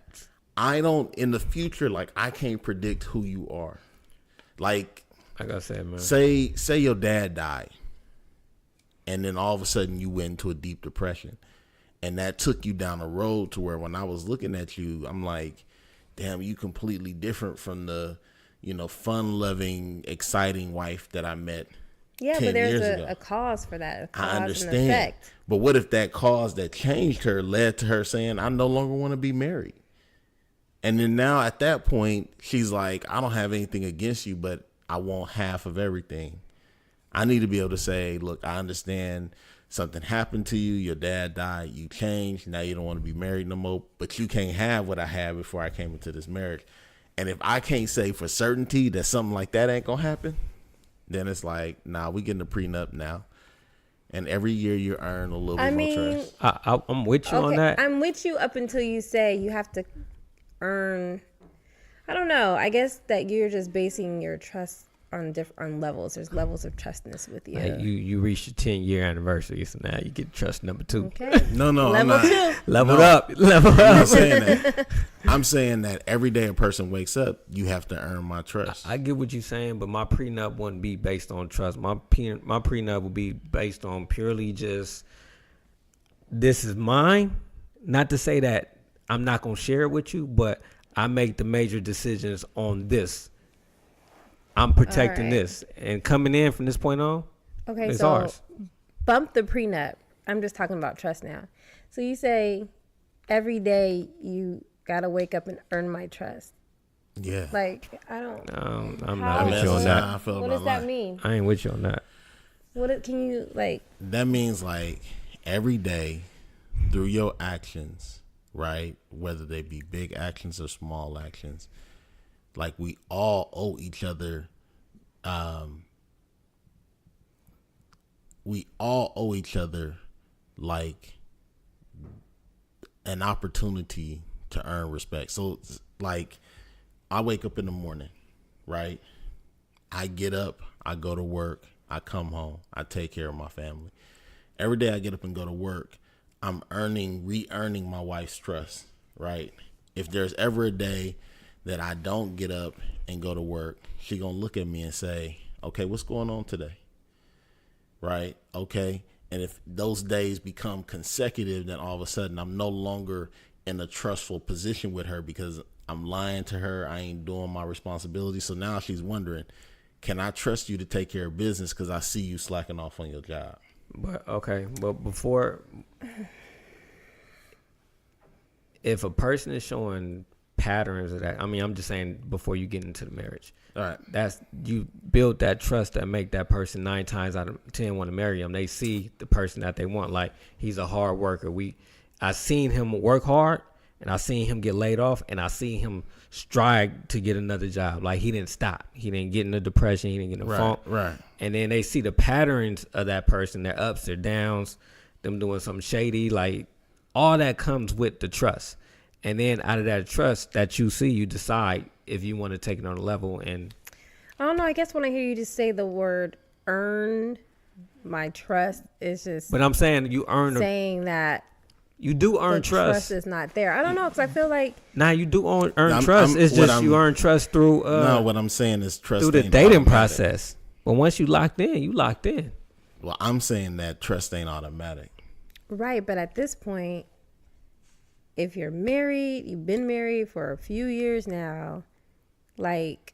I don't, in the future, like, I can't predict who you are. Like I said, man. say your dad died, and then all of a sudden you went into a deep depression, and that took you down a road to where when I was looking at you, I'm like, damn, you completely different from the, fun-loving, exciting wife that I met. Yeah, 10 but there's years ago. a cause for that. A cause I and understand. effect. But what if that cause that changed her led to her saying, I no longer want to be married? And then now at that point, she's like, I don't have anything against you, but I want half of everything. I need to be able to say, look, I understand something happened to you. Your dad died. You changed. Now you don't want to be married no more, but you can't have what I had before I came into this marriage. And if I can't say for certainty that something like that ain't going to happen, then it's like, nah, we getting a prenup now. And every year you earn a little bit more trust. I'm with you on that. I'm with you up until you say you have to earn. I don't know. I guess that you're just basing your trust on levels. There's levels of trustness with you. Like you reached your 10-year anniversary, so now you get trust number 2. Okay. No, I'm Level not. 2. Level up. I'm not saying that. I'm saying that every day a person wakes up, you have to earn my trust. I get what you're saying, but my prenup wouldn't be based on trust. My prenup would be based on purely just, this is mine. Not to say that I'm not going to share it with you, but I make the major decisions on this. I'm protecting All right. this. And coming in from this point on, Okay, it's so ours. bump the prenup. I'm just talking about trust now. So you say every day you gotta wake up and earn my trust. Yeah. Like, I don't. I'm How- not with you on That's that. how I feel What about does that life. mean? I ain't with you on that. Can you like? That means like every day through your actions, right? Whether they be big actions or small actions, like we all owe each other. We all owe each other like an opportunity to earn respect. So like I wake up in the morning, right? I get up, I go to work, I come home, I take care of my family. Every day I get up and go to work, I'm re-earning my wife's trust, right? If there's ever a day that I don't get up and go to work, she gonna look at me and say, okay, what's going on today? Right? Okay. And if those days become consecutive, then all of a sudden I'm no longer in a trustful position with her because I'm lying to her. I ain't doing my responsibility. So now she's wondering, can I trust you to take care of business because I see you slacking off on your job? But before, if a person is showing patterns of that. I mean, I'm just saying before you get into the marriage. All right. That's you build that trust that make that person 9 times out of 10 want to marry him. They see the person that they want. Like, he's a hard worker. I seen him work hard, and I seen him get laid off, and I seen him strive to get another job. Like, he didn't stop. He didn't get in a depression. He didn't get in a funk. Right. And then they see the patterns of that person, their ups, their downs, them doing something shady. Like, all that comes with the trust. And then out of that trust that you see, you decide if you want to take it on a level. And I don't know. I guess when I hear you just say the word earn my trust, it's just. But I'm saying you earn. Saying that. You do earn trust. Trust is not there. I don't know, because I feel like. Now you do earn trust. It's just you earn trust through. No, what I'm saying is trust through the dating process. But once you locked in, you locked in. Well, I'm saying that trust ain't automatic. Right, but at this point, if you're married, you've been married for a few years now, like.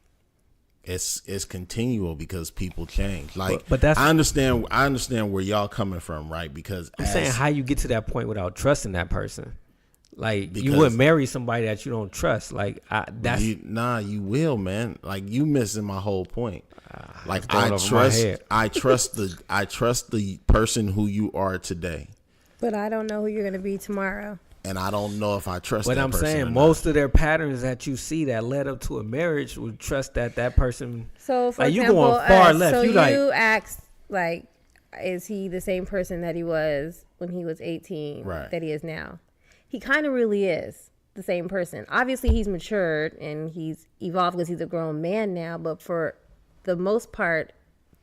It's continual because people change. Like, but that's, I understand where y'all coming from, right? Because I'm saying how you get to that point without trusting that person. Like, you wouldn't marry somebody that you don't trust. Like, you will, man. Like, you missing my whole point. Like, I trust the person who you are today. But I don't know who you're gonna be tomorrow. And I don't know if I trust that person. But I'm saying most of their patterns that you see that led up to a marriage would trust that person. So, for example, you going far left. So you asked, like, is he the same person that he was when he was 18 that he is now? He kind of really is the same person. Obviously, he's matured and he's evolved because he's a grown man now. But for the most part,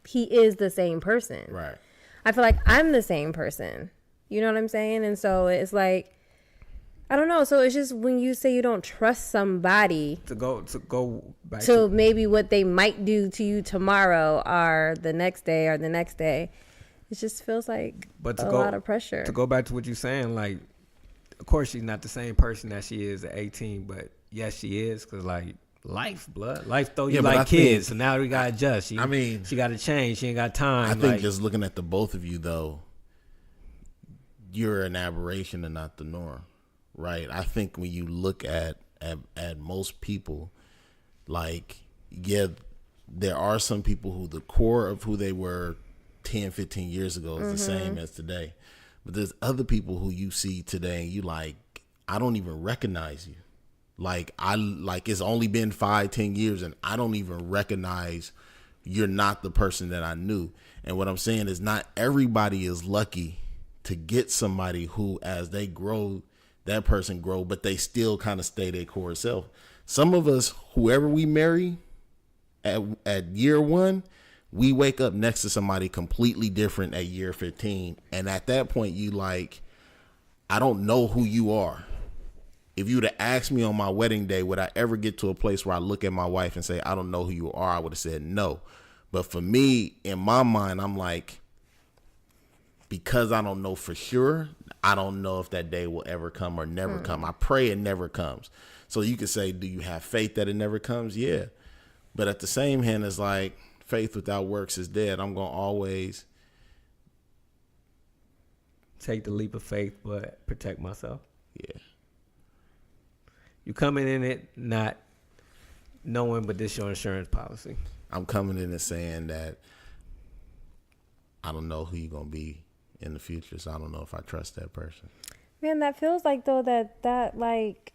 he is the same person. Right. I feel like I'm the same person. You know what I'm saying? And so it's like, I don't know. So it's just when you say you don't trust somebody to go back to maybe what they might do to you tomorrow or the next day, it just feels like lot of pressure. To go back to what you're saying, like, of course she's not the same person that she is at 18, but yes, she is, because like life throw you like kids. So now we got to adjust. She got to change. She ain't got time. I think just looking at the both of you though, you're an aberration and not the norm. Right. I think when you look at most people, like, yeah, there are some people who the core of who they were 10, 15 years ago is the same as today. But there's other people who you see today and you like, I don't even recognize you. Like, it's only been 5, 10 years and I don't even recognize you're not the person that I knew. And what I'm saying is not everybody is lucky to get somebody who, as they grow, that person grow, but they still kind of stay their core self. Some of us, whoever we marry at year 1, we wake up next to somebody completely different at year 15. And at that point, you like, I don't know who you are. If you would have asked me on my wedding day, would I ever get to a place where I look at my wife and say, I don't know who you are? I would have said no. But for me, in my mind, I'm like, because I don't know for sure, I don't know if that day will ever come or never come. I pray it never comes. So you could say, do you have faith that it never comes? Yeah. But at the same hand, it's like, faith without works is dead. I'm going to always take the leap of faith, but protect myself. Yeah. You coming in it not knowing, but this your insurance policy. I'm coming in and saying that I don't know who you're going to be in the future, so I don't know if I trust that person. Man, that feels like, though, that like,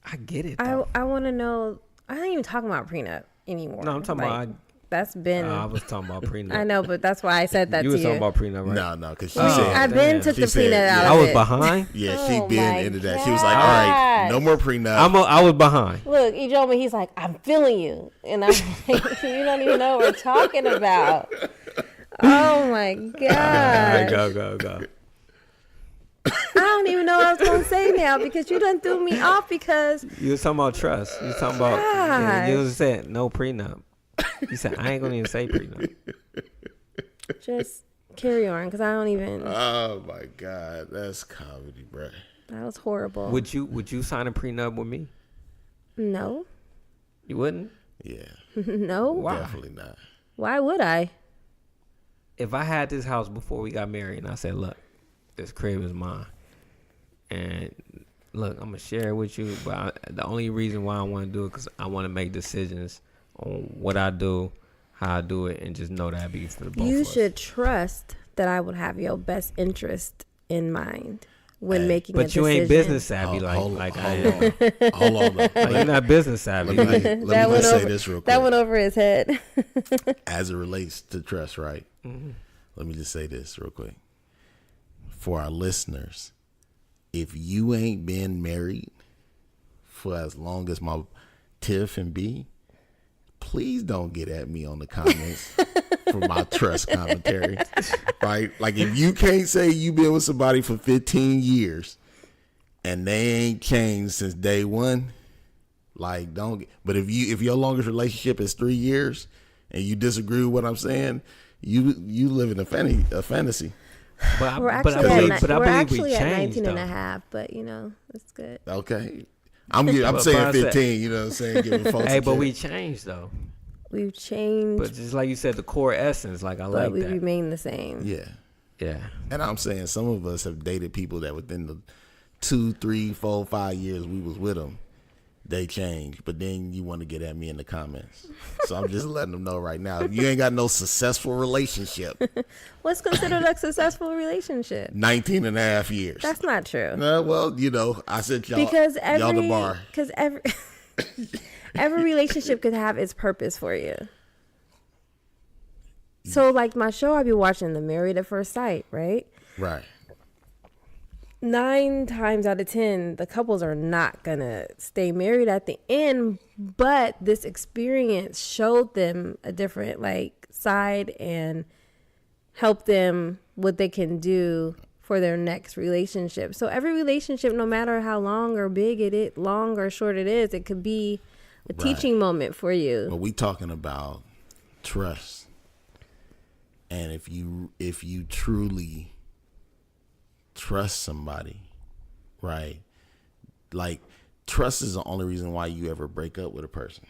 I get it. I want to know. I ain't even talking about prenup anymore. No, I'm talking about. That's been. I was talking about prenup. I know, but that's why I said that. You was talking about prenup, right? No, because she said I've been took the prenup out. I was behind. Yeah, she been into that. She was like, "All right, no more prenup." I was behind. Look, he told me, he's like, "I'm feeling you," and I'm like, "You don't even know what we're talking about." Oh my god! Go. I don't even know what I was gonna say now because you done threw me off because you was talking about trust. You was talking about you was saying no prenup. You said I ain't gonna even say prenup. Just carry on because I don't even. Oh my god, that's comedy, bro. That was horrible. Would you sign a prenup with me? No. You wouldn't? Yeah. No. Why? Definitely not. Why would I? If I had this house before we got married and I said, look, this crib is mine, and Look, I'm gonna share it with you, but the only reason why I want to do it because I want to make decisions on what I do, how I do it, and just know that I be for the both You of us. should trust that I would have your best interest in mind when making a But decision. you ain't business savvy I am. Hold on. Like, you're not business savvy. Let me just say this real quick. That went over his head. As it relates to trust, right? Mm-hmm. Let me just say this real quick. For our listeners, if you ain't been married for as long as my Tiff and B, please don't get at me on the comments for my trust commentary. Right? Like if you can't say you've been with somebody for 15 years and they ain't changed since day one, like don't. But if your longest relationship is 3 years and you disagree with what I'm saying, you live in a fantasy. But We're I actually, believe we at changed 19 and a though. half, but it's good. Okay. I'm But saying I said- 15, you know what I'm saying? Giving folks Hey, a but chance. we changed though. We've changed, But just like you said, the core essence, like I but like we that. remain the same. Yeah. Yeah. And I'm saying some of us have dated people that within the 2, 3, 4, 5 years we was with them, they changed. But then you want to get at me in the comments. So I'm just letting them know right now. If you ain't got no successful relationship, What's considered a successful relationship? 19 and a half years. That's not true. Well, I said y'all, Because y'all the bar. every relationship could have its purpose for you. So like my show I be watching, The Married at First Sight, right? Right. 9 times out of 10 the couples are not gonna stay married at the end, but this experience showed them a different side and helped them what they can do for their next relationship. So every relationship, no matter how long or big long or short it is, it could be a teaching moment for you. But we talking about trust. And if you truly trust somebody, right? Like trust is the only reason why you ever break up with a person.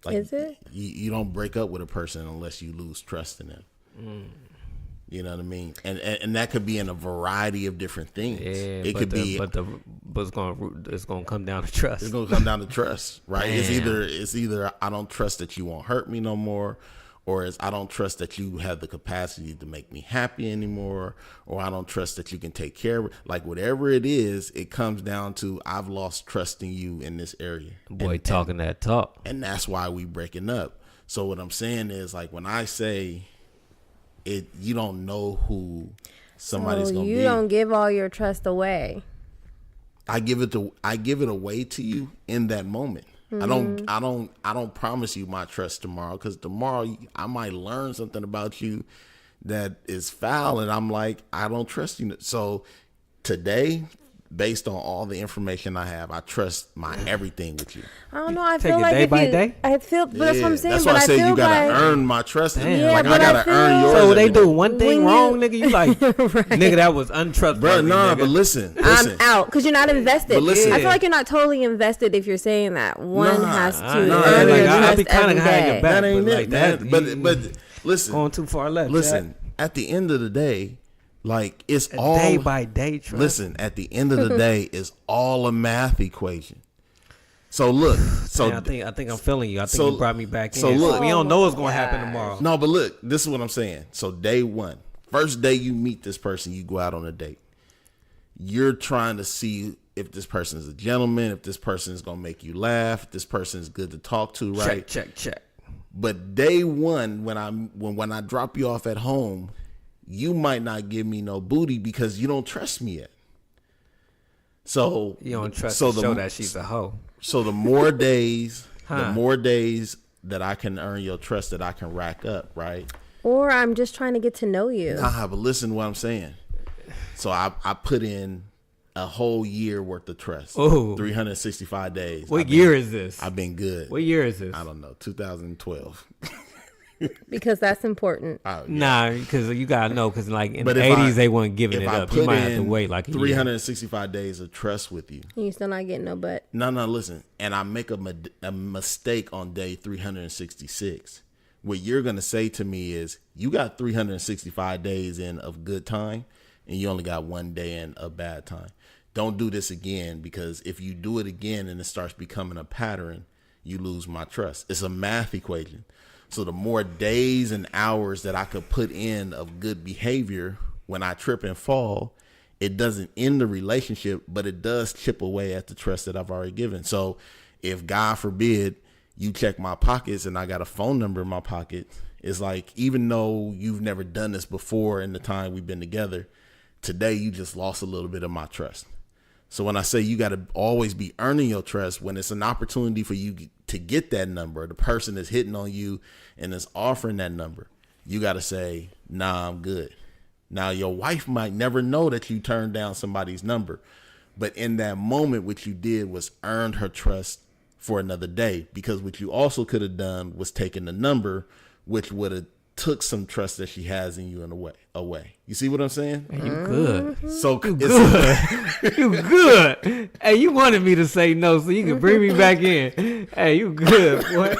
Like, Is it? You don't break up with a person unless you lose trust in them. You know what I mean? And that could be in a variety of different things. Yeah, It could be, but it's gonna come down to trust. it's gonna come down to trust, right? Damn. It's either I don't trust that you won't hurt me no more, or it's I don't trust that you have the capacity to make me happy anymore, or I don't trust that you can take care of it. Like whatever it is, it comes down to I've lost trust in you in this area. Boy, talking that talk. And that's why we breaking up. So what I'm saying is like when I say it, you don't know who somebody's So gonna you be. don't give all your trust away. I give it away to you in that moment. I don't promise you my trust tomorrow, because tomorrow I might learn something about you that is foul, and I'm like, I don't trust you. So today, based on all the information I have, I trust my everything with you. I don't know. I Take feel it like day if by you, day? I feel, but that's what I'm saying. That's but why I said feel you gotta like, earn my trust. Damn. Like Yeah, I but I gotta feel- earn yours. So every they day. do one thing When you- wrong, nigga. You like, nigga, that was untrustworthy. Bro, nah, nigga. but listen. I'm out because you're not invested. But listen. I feel like you're not totally invested if you're saying that. One Nah, has to nah, earn like, your I trust be kinda every behind your day. back. That ain't but it, like man. that, But listen, going too far left. listen. At the end of the day, like it's Jack. all Day by day trust. Listen, at the end of the day, it's all a math equation. So look, so Man, I think I'm feeling you. I think so- you brought me back in. so look- we don't know what's Oh gonna my happen gosh. tomorrow. no, but look, this is what I'm saying. So day one, first day you meet this person, you go out on a date. You're trying to see if this person is a gentleman, if this person is gonna make you laugh, if this person is good to talk to, right? Check. But day one, when I drop you off at home, you might not give me no booty because you don't trust me yet. So You don't trust so to show that she's a hoe. So the more days, the Huh. more days that I can earn your trust, that I can rack up, right? Or I'm just trying to get to know you. But listen to what I'm saying. So I put in a whole year worth of trust. Ooh. 365 days. What year is this? I've been good. What year is this? I don't know. 2012. Because that's important. Oh, yeah. Nah, because you gotta know, because like in But the if I- 80s they weren't giving if it I up. You put might have to in wait like a 365 days of trust with you. And you still not getting no butt. No, listen. And I make a mistake on day 366. What you're going to say to me is, you got 365 days in of good time, and you only got one day in of bad time. don't do this again, because if you do it again and it starts becoming a pattern, you lose my trust. It's a math equation. So the more days and hours that I could put in of good behavior, when I trip and fall, it doesn't end the relationship, but it does chip away at the trust that I've already given. So if, God forbid, you check my pockets and I got a phone number in my pocket, it's like, even though you've never done this before in the time we've been together, today you just lost a little bit of my trust. So when I say you got to always be earning your trust, when it's an opportunity for you to get that number, the person is hitting on you and is offering that number, you got to say, nah, I'm good. Now, your wife might never know that you turned down somebody's number, but in that moment, what you did was earned her trust for another day, because what you also could have done was taken the number, which would have took some trust that she has in you in a way away. You see what I'm saying? Man, you good. So you good. You good. Hey, you wanted me to say no so you can bring me back in. Hey, you good, boy.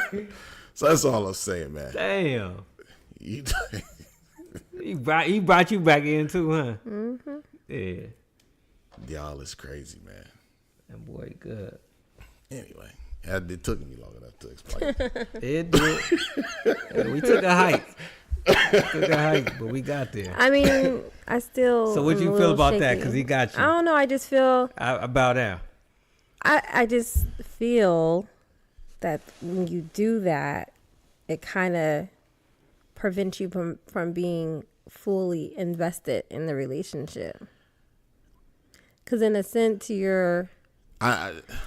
So that's all I'm saying, man. Damn. He brought you back in too, huh? Mm-hmm. Yeah. Y'all is crazy, man. That boy good. Anyway, it took me long enough to explain. It did. Yeah, we took a hike. But we got there. I mean, I still. So what am you a feel little about shaky. that? Because he got you. I don't know. I just feel. About that. I just feel that when you do that, it kind of prevents you from being fully invested in the relationship. Because in a sense, you're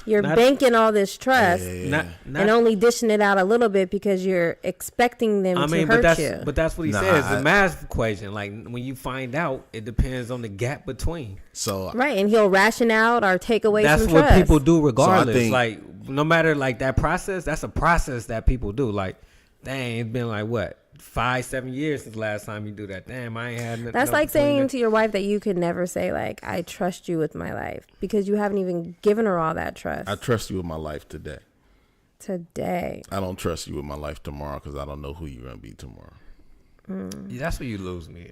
banking all this trust and only dishing it out a little bit because you're expecting them to hurt you. But that's what he says. The math equation. Like, when you find out, it depends on the gap between. So right, and he'll ration out or take away some trust. That's what people do regardless. So like, no matter, like, that process, that's a process that people do. Like, dang, it's been like, what, 5-7 years since last time you do that. Damn, I ain't had nothing. That's like saying to your wife that you could never say, like, I trust you with my life, because you haven't even given her all that trust. I trust you with my life today. I don't trust you with my life tomorrow, because I don't know who you're going to be tomorrow. Yeah, that's where you lose me.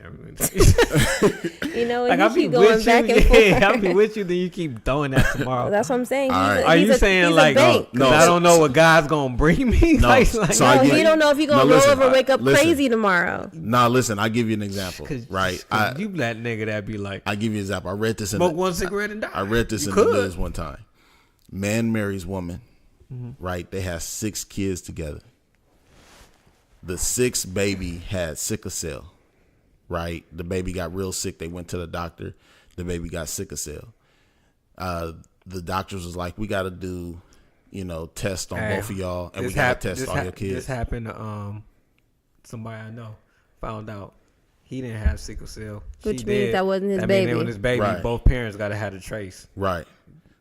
You know, like, you I'll be keep going with back you. and forth. Yeah, I'll be with you, then you keep throwing that tomorrow. That's what I'm saying. Are you saying, like, no, I don't know what God's going to bring me? No, like, so no, you don't know if you're going to roll over and wake up crazy tomorrow. Nah, listen, I'll give you an example, right? You that nigga that be like, I'll give you an example. I read this smoke one cigarette and die. I read this in the news one time. Man marries woman, right? They have 6 kids together. The 6th baby had sickle cell. Right, the baby got real sick. They went to the doctor. The baby got sickle cell. The doctors was like, "We got to do, tests on both of y'all, and we got to test all your kids." This happened to somebody I know. Found out he didn't have sickle cell. Which means that wasn't his baby. That means it was his baby. Right. Both parents got to have a trace. Right.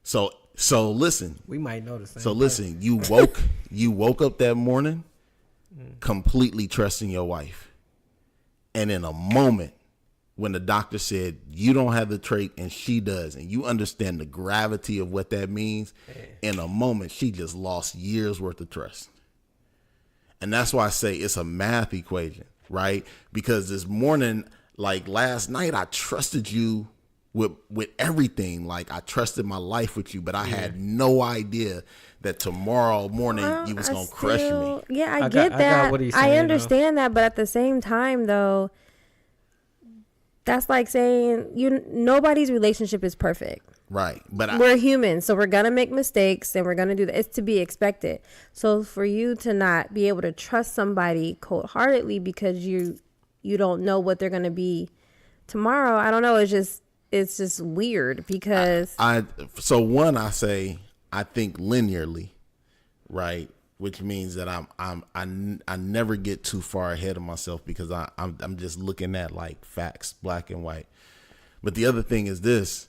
So listen. We might know the same. So listen. You woke up that morning, completely trusting your wife. And in a moment, when the doctor said you don't have the trait and she does, and you understand the gravity of what that means, in a moment, she just lost years worth of trust. And that's why I say it's a math equation, right? Because this morning, like last night, I trusted you with everything. Like, I trusted my life with you, but I had no idea that tomorrow morning you was going to crush me. Yeah, I get that. I understand that. But at the same time, though, that's like saying nobody's relationship is perfect. Right. But we're humans, so we're going to make mistakes and we're going to do that. It's to be expected. So for you to not be able to trust somebody cold-heartedly because you don't know what they're going to be tomorrow, I don't know. It's just weird because I think linearly, right? Which means that I never get too far ahead of myself because I'm just looking at like facts, black and white. But the other thing is this: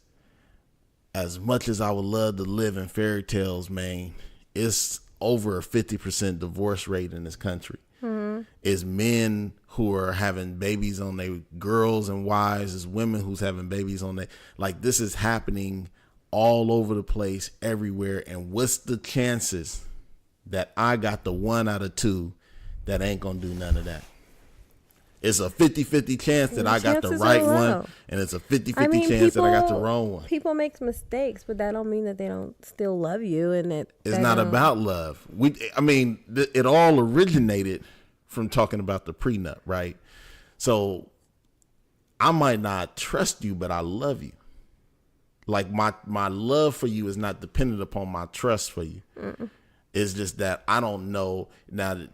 as much as I would love to live in fairy tales, man, it's over a 50% divorce rate in this country. Mm-hmm. It's men who are having babies on their girls and wives. It's women who's having babies on their, like, this is happening all over the place, everywhere. And what's the chances that I got the 1 out of 2 that ain't gonna do none of that? It's a 50-50 chance that I got the chances right are low. one, and it's a 50-50 chance that I got the wrong one. People make mistakes, but that don't mean that they don't still love you. And It's not about love. It all originated from talking about the prenup, right? So I might not trust you, but I love you. Like my love for you is not dependent upon my trust for you. It's just that I don't know now.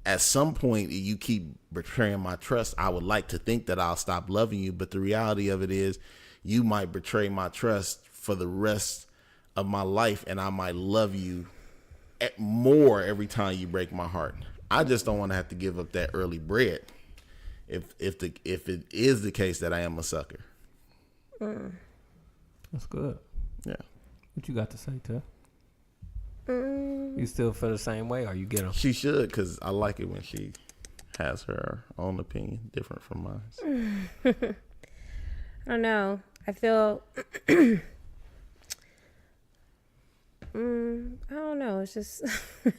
At some point, you keep betraying my trust. I would like to think that I'll stop loving you, but the reality of it is, you might betray my trust for the rest of my life, and I might love you more every time you break my heart. I just don't want to have to give up that early bread. If it is the case that I am a sucker. That's good. Yeah. What you got to say, Tuff? You still feel the same way, or you get them? She should, because I like it when she has her own opinion different from mine. I don't know. I feel I don't know. It's just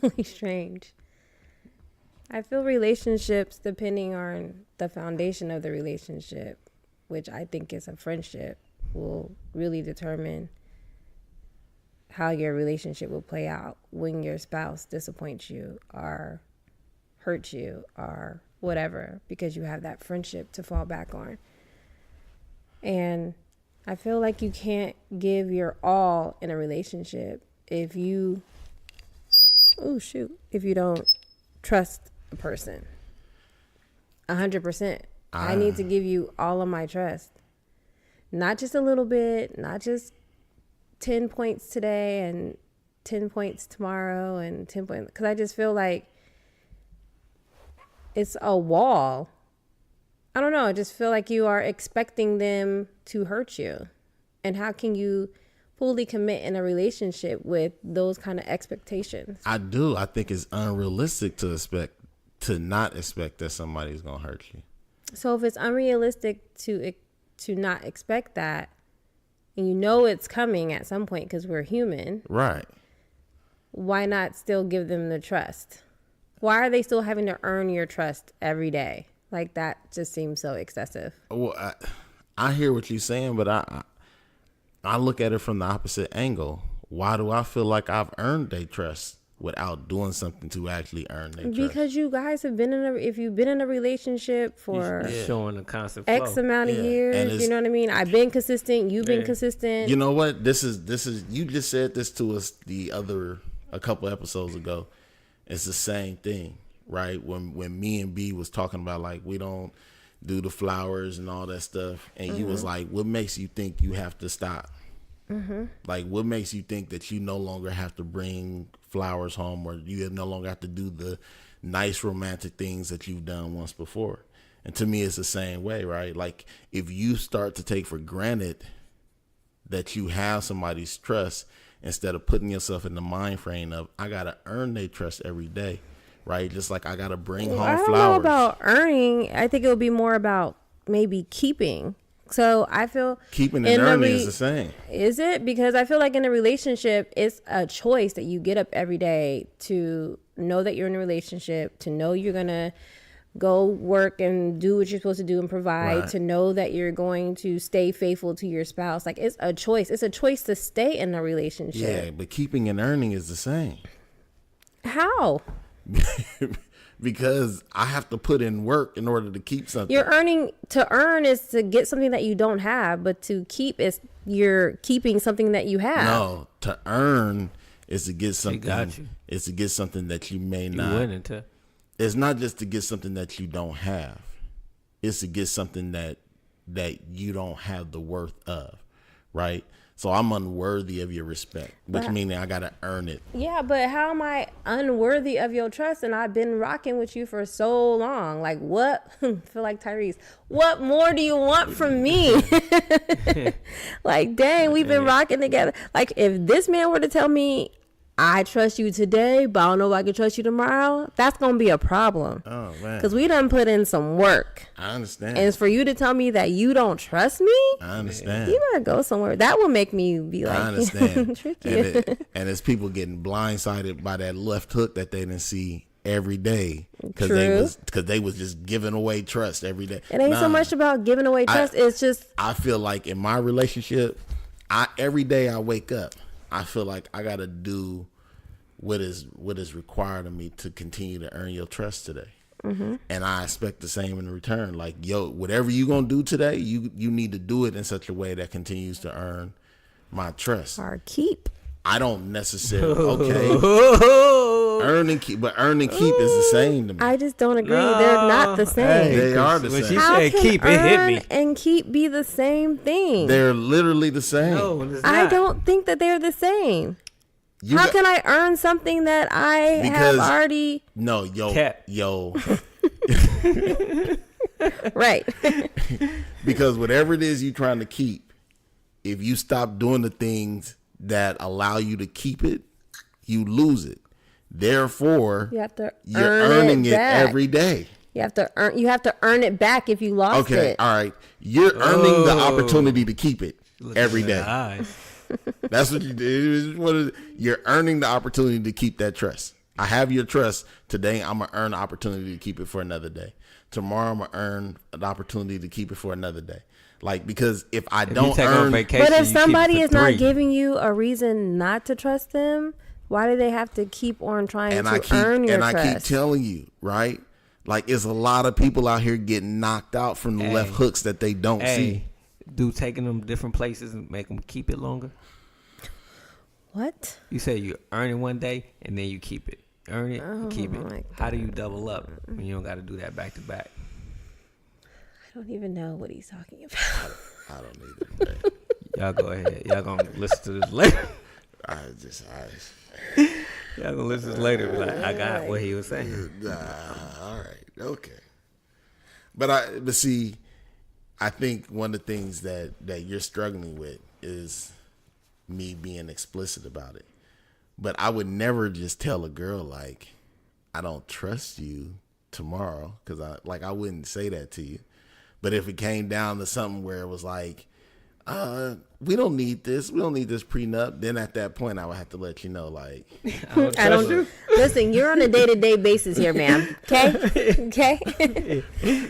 really strange. I feel relationships, depending on the foundation of the relationship, which I think is a friendship, will really determine how your relationship will play out when your spouse disappoints you or hurts you or whatever, because you have that friendship to fall back on. And I feel like you can't give your all in a relationship if you don't trust a person 100%. I need to give you all of my trust, not just a little bit, not just 10 points today and 10 points tomorrow and 10 points, because I just feel like it's a wall. I don't know. I just feel like you are expecting them to hurt you. And how can you fully commit in a relationship with those kind of expectations? I do. I think it's unrealistic to not expect that somebody's going to hurt you. So if it's unrealistic to not expect that, and you know it's coming at some point because we're human. Right. Why not still give them the trust? Why are they still having to earn your trust every day? Like, that just seems so excessive. Well, I hear what you're saying, but I look at it from the opposite angle. Why do I feel like I've earned their trust without doing something to actually earn their trust? Because you guys have been if you've been in a relationship for showing a constant X flow. amount of years, you know what I mean? I've been consistent. You've been consistent. You know what? This is you just said this to us a couple episodes ago. It's the same thing, right? When me and B was talking about, like, we don't do the flowers and all that stuff, and you was like, what makes you think you have to stop? Like, what makes you think that you no longer have to bring flowers home, or you no longer have to do the nice romantic things that you've done once before? And to me, it's the same way, right? Like, if you start to take for granted that you have somebody's trust, instead of putting yourself in the mind frame of, I got to earn their trust every day, right? Just like I got to bring home flowers. I don't know about earning. I think it would be more about maybe keeping. So I feel keeping and earning is the same. Is it? Because I feel like in a relationship, it's a choice that you get up every day to know that you're in a relationship, to know you're going to go work and do what you're supposed to do and provide, right, to know that you're going to stay faithful to your spouse. Like, it's a choice. It's a choice to stay in a relationship. Yeah, but keeping and earning is the same. How? Because I have to put in work in order to keep something. You're earning. To earn is to get something that you don't have, but to keep is you're keeping something that you have. No, to earn is to get something. It's to get something that you may not. You went into. It's not just to get something that you don't have. It's to get something that you don't have the worth of, right? So I'm unworthy of your respect, which means I got to earn it. Yeah, but how am I unworthy of your trust? And I've been rocking with you for so long. Like, what? Feel like Tyrese. What more do you want from me? Like, dang, we've been rocking together. Like, if this man were to tell me, I trust you today, but I don't know if I can trust you tomorrow, that's going to be a problem. Oh, man. Because we done put in some work. I understand. And it's for you to tell me that you don't trust me? I understand. You better go somewhere. That would make me be like, I understand. tricky. And it's people getting blindsided by that left hook that they didn't see every day because they was just giving away trust every day. It ain't so much about giving away trust. It's just I feel like in my relationship, every day I wake up, I feel like I gotta do what is required of me to continue to earn your trust today. Mm-hmm. And I expect the same in return. Like, yo, whatever you gonna do today, you need to do it in such a way that continues to earn my trust. Or keep. I don't necessarily earn and keep, but earn and keep is the same to me. I just don't agree. No, they're not the same. They are the when same. She How said can keep, earn it hit me. and keep be the same thing? They're literally the same. No, it's I not. don't think that they're the same. How can I earn something that I have already? No, yo. Right. Because whatever it is you're trying to keep, if you stop doing the things that allow you to keep it, you lose it. Therefore, you're earning it every day. You have to earn it back if you lost it. Okay, all right. You're earning the opportunity to keep it every day. That's what you did. You're earning the opportunity to keep that trust. I have your trust today. I'm gonna earn the opportunity to keep it for another day. Tomorrow, I'm gonna earn an opportunity to keep it for another day. Like, because if I don't earn, vacation, but if somebody is not giving you a reason not to trust them, why do they have to keep on trying to earn your trust? And I keep telling you, right? Like, it's a lot of people out here getting knocked out from the left hooks that they don't see. Do taking them different places and make them keep it longer? What? You say you earn it one day and then you keep it. Earn it, you keep it. How do you double up when you don't got to do that back to back? I don't even know what he's talking about. I don't either. Y'all go ahead. Y'all gonna listen to this later. Y'all gonna listen to this later. Be like, I got what he was saying. All right, okay. But see, I think one of the things that you're struggling with is me being explicit about it. But I would never just tell a girl, like, I don't trust you tomorrow, because I wouldn't say that to you. But if it came down to something where it was like, we don't need this prenup, then at that point I would have to let you know, like, I don't listen, you're on a day-to-day basis here, ma'am. Okay.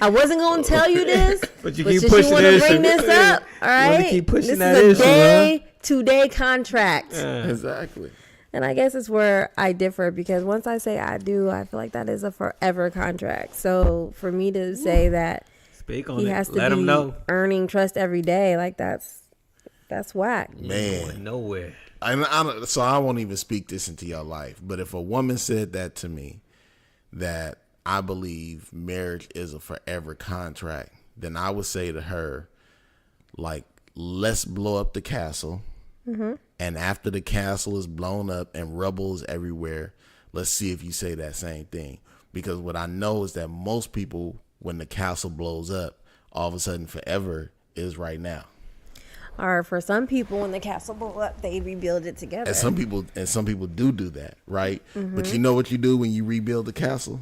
I wasn't gonna tell you this, but you keep pushing you this. Bring this up, all right? Keep pushing this is a day-to-day contract. Exactly. And I guess it's where I differ, because once I say I do, I feel like that is a forever contract. So for me to say that Speak on he it. has to Let be him know. earning trust every day, like that's whack. Man, nowhere. So I won't even speak this into your life. But if a woman said that to me, that I believe marriage is a forever contract, then I would say to her, like, let's blow up the castle. Mm-hmm. And after the castle is blown up and rubble is everywhere, let's see if you say that same thing. Because what I know is that most people, when the castle blows up, all of a sudden forever is right now. Or for some people, when the castle blew up, they rebuild it together. And some people do that, right? Mm-hmm. But you know what you do when you rebuild the castle?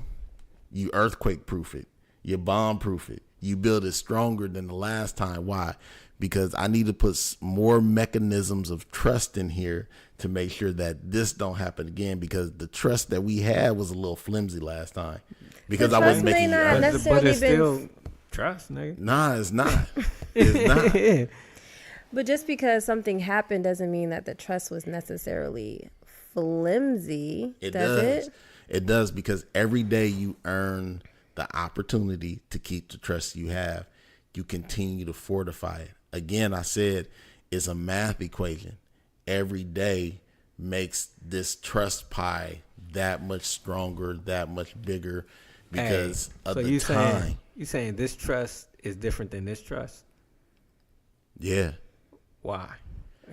You earthquake proof it. You bomb proof it. You build it stronger than the last time. Why? Because I need to put more mechanisms of trust in here to make sure that this don't happen again, because the trust that we had was a little flimsy last time. Because I wasn't making it. But it's still trust, nigga. Nah, it's not. It's not. But just because something happened doesn't mean that the trust was necessarily flimsy. Does it? It does, because every day you earn the opportunity to keep the trust you have, you continue to fortify it. Again, I said it's a math equation. Every day makes this trust pie that much stronger, that much bigger, because of the time. You saying this trust is different than this trust? Yeah. Why?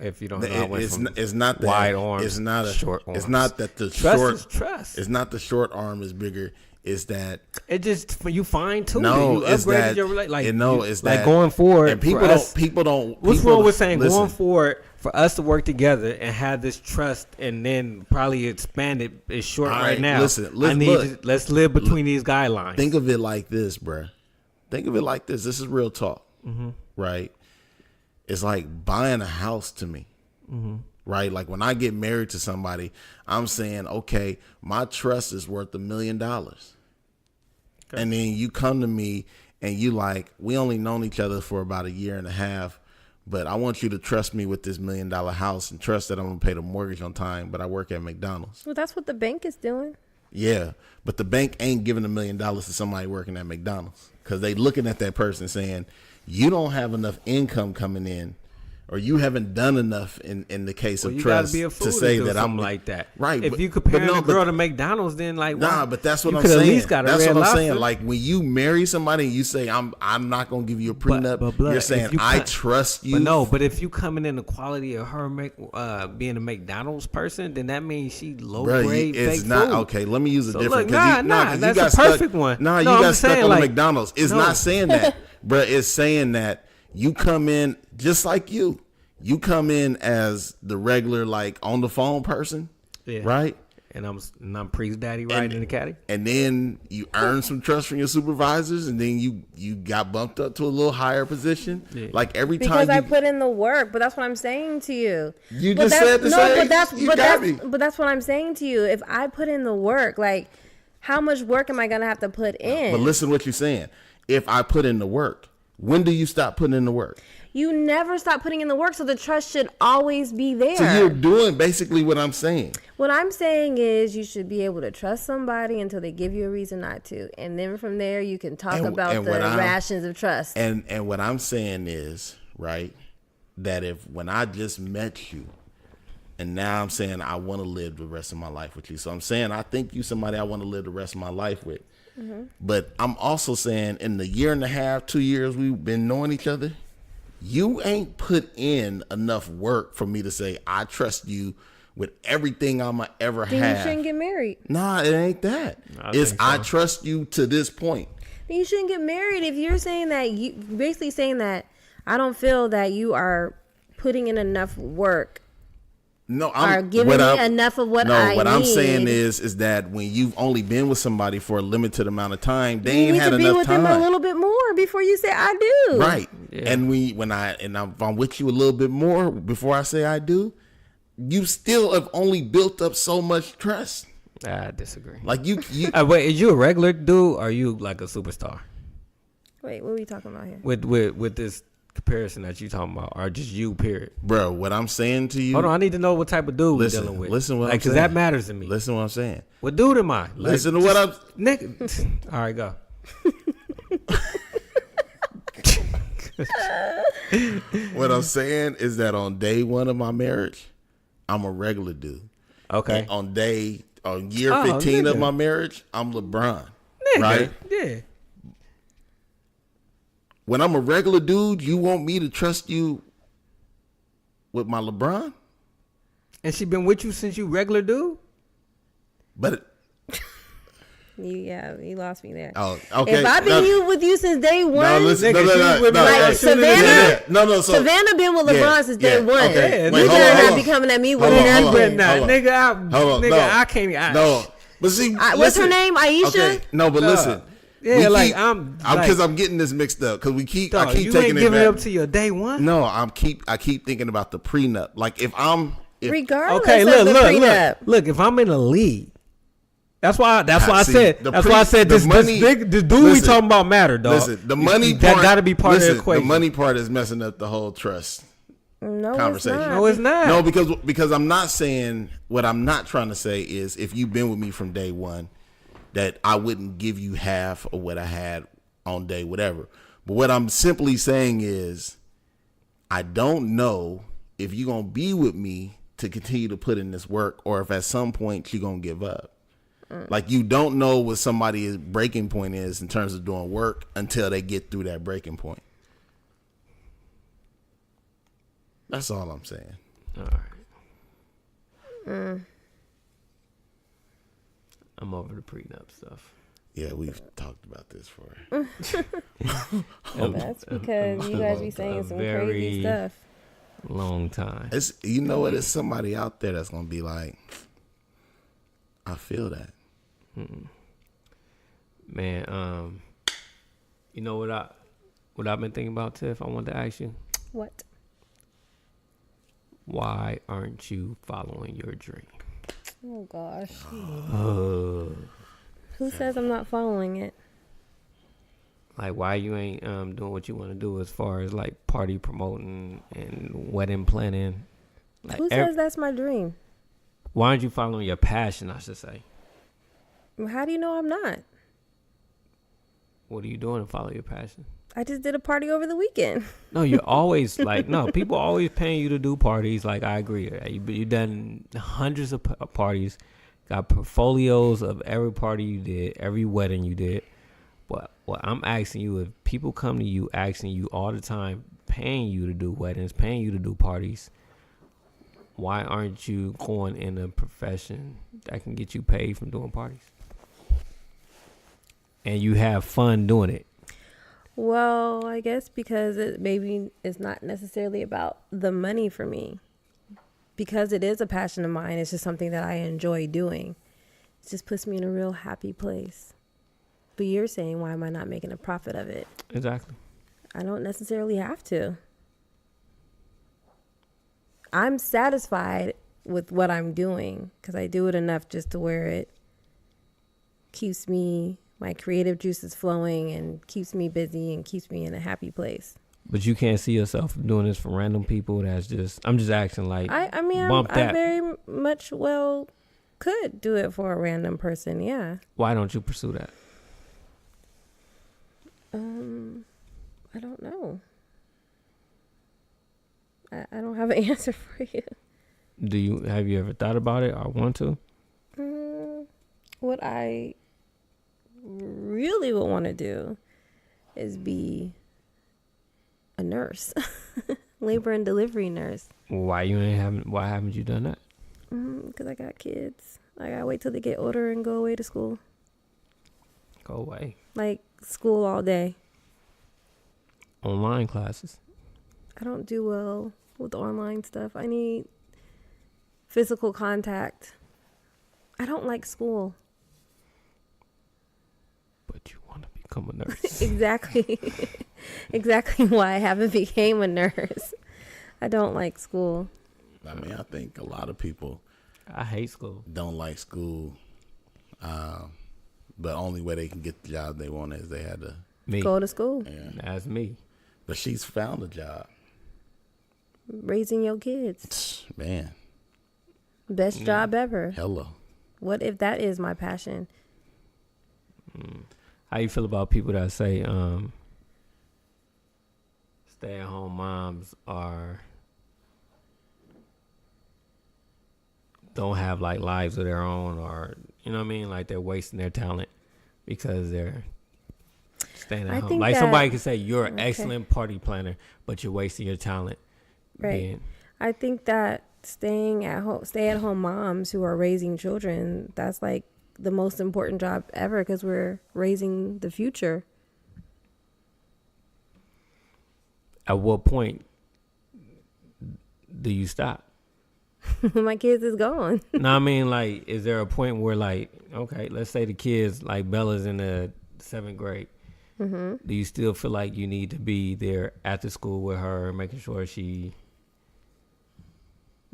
If you don't know, it's not that wide arm. It's not a short arm. It's not that the trust short is trust. It's not the short arm is bigger. It's that it just you fine tuned. No, you it's upgraded that. your like. It's like that going forward. And people don't. What's wrong with saying going forward for us to work together and have this trust, and then probably expand it is short right now. Let's live between these guidelines. Think of it like this, bruh. Think of it like this. This is real talk, right? It's like buying a house to me. Mm-hmm. right? Like when I get married to somebody, I'm saying, okay, my trust is worth $1 million. Okay. And then you come to me and you like, we only known each other for about 1.5 years, but I want you to trust me with this $1 million house and trust that I'm going to pay the mortgage on time, but I work at McDonald's. Well, that's what the bank is doing. Yeah, but the bank ain't giving $1 million to somebody working at McDonald's because they looking at that person saying, you don't have enough income coming in, or you haven't done enough in the case of trust be a fool to say do that I'm like that. Right. If you comparing a girl to McDonald's, then like, nah, but that's what I'm saying. At least got a that's red what I'm lobster. saying. Like when you marry somebody and you say, I'm not gonna give you a prenup, but blood, you're saying I trust you. But no, but if you coming in the quality of her being a McDonald's person, then that means she low grade. It's fake not food. okay. Let me use a So different. look, that's a perfect one. Nah, you I'm got stuck saying, on like, McDonald's. It's not saying that, bro. It's saying that you come in just like you. You come in as the regular, like on the phone person, right? And I'm priest daddy riding in the caddy. And then you earn some trust from your supervisors, and then you got bumped up to a little higher position. Yeah. Like every time because I put in the work, but that's what I'm saying to you. You just said the same. But that's what I'm saying to you. If I put in the work, like how much work am I gonna have to put in? But listen to what you're saying. If I put in the work, when do you stop putting in the work? You never stop putting in the work, so the trust should always be there. So you're doing basically what I'm saying. What I'm saying is you should be able to trust somebody until they give you a reason not to. And then from there, you can talk about the rations of trust. And what I'm saying is, right, that when I just met you, and now I'm saying I want to live the rest of my life with you. So I'm saying I think you somebody I want to live the rest of my life with. Mm-hmm. But I'm also saying in the 1.5, 2 years we've been knowing each other, you ain't put in enough work for me to say I trust you with everything I'm gonna ever have. Then you shouldn't get married. Nah, it ain't that. I trust you to this point. Then you shouldn't get married if you're saying that you basically saying that I don't feel that you are putting in enough work. No, I'm giving me enough of what I need. What I'm saying is that when you've only been with somebody for a limited amount of time, they ain't had enough time. You need to be with them a little bit more before you say I do. Right. Yeah. And if I'm with you a little bit more before I say I do, you still have only built up so much trust. I disagree. Like you wait, is you a regular dude or are you like a superstar? Wait, what are we talking about here? With this comparison that you talking about, or just you, period? Bro, what I'm saying to you. Hold on, I need to know what type of dude we're dealing with. Listen what I'm saying. Because that matters to me. Listen what I'm saying. What dude am I? Listen to what I'm... Nigga. All right, go. What I'm saying is that on day one of my marriage, I'm a regular dude. Okay. And on year 15 of my marriage, I'm LeBron. Nigga. Right? Yeah. When I'm a regular dude, you want me to trust you with my LeBron? And she been with you since you regular dude? But you lost me there. Oh, okay. If I've been with you since day one, Savannah been with LeBron since day one. Okay. You better not be coming at me with nothing. Nigga, I can't. No, but see, what's her name? Aisha? Okay. No, but listen. Yeah, I'm because I'm getting this mixed up because I keep you taking ain't giving it up to your day one. No, I keep thinking about the prenup. Like regardless of the prenup. Look, if I'm in a league, that's why I said this dude we talking about matter, dog. Listen, the money part got to be part of the equation. The money part is messing up the whole trust. Conversation. No, it's not. No, because I'm not saying what I'm not trying to say is if you've been with me from day one, that I wouldn't give you half of what I had on day whatever. But what I'm simply saying is I don't know if you're going to be with me to continue to put in this work or if at some point you're going to give up. Like you don't know what somebody's breaking point is in terms of doing work until they get through that breaking point. That's all I'm saying. All right. I'm over the prenup stuff. Yeah, we've talked about this for. That's because you guys be saying some crazy stuff. Long time. It's It's somebody out there that's gonna be like, I feel that. Man, you know what I've been thinking about, Tiff? I wanted to ask you. What? Why aren't you following your dream? Oh gosh. Uh, Who says I'm not following it? like why you ain't doing what you want to do as far as like party promoting and wedding planning? Like Who says that's my dream? why aren't you following your passion? I should say. How do you know I'm not? What are you doing to follow your passion? I just did a party over the weekend. No, you're always like, no, people are always paying you to do parties. Like, I agree. You've done hundreds of parties, got portfolios of every party you did, every wedding you did. But what I'm asking you, if people come to you asking you all the time, paying you to do weddings, paying you to do parties, why aren't you going in a profession that can get you paid from doing parties? And you have fun doing it. Well, I guess because maybe it's not necessarily about the money for me. Because it is a passion of mine, it's just something that I enjoy doing. It just puts me in a real happy place. But you're saying, why am I not making a profit of it? Exactly. I don't necessarily have to. I'm satisfied with what I'm doing because I do it enough just to where it keeps my creative juices flowing and keeps me busy and keeps me in a happy place. But you can't see yourself doing this for random people. That's just, I'm just asking like, I very much could do it for a random person. Yeah. Why don't you pursue that? I don't know. I don't have an answer for you. Have you ever thought about it or want to? What I really would want to do is be a nurse, labor and delivery nurse. Why haven't you done that? Because I got kids. I gotta wait till they get older and go away to school. Go away. Like school all day. Online classes. I don't do well with online stuff. I need physical contact. I don't like school. But you want to become a nurse. Exactly. Exactly why I haven't became a nurse. I don't like school. I mean, I think a lot of people I hate school. Don't like school. But only way they can get the job they want is they had to go to school. Yeah. That's me. But she's found a job. Raising your kids. Man. Best job ever. Hello. What if that is my passion? How you feel about people that say stay-at-home moms don't have like lives of their own, or you know what I mean, like they're wasting their talent because they're staying at home. Like somebody could say you're an excellent party planner, but you're wasting your talent. Right. I think that stay-at-home moms who are raising children, that's like the most important job ever because we're raising the future. At what point do you stop? My kids is gone. No, I mean, like, is there a point where, like, okay, let's say the kids, like Bella's in the 7th grade. Mm-hmm. Do you still feel like you need to be there after school with her, making sure she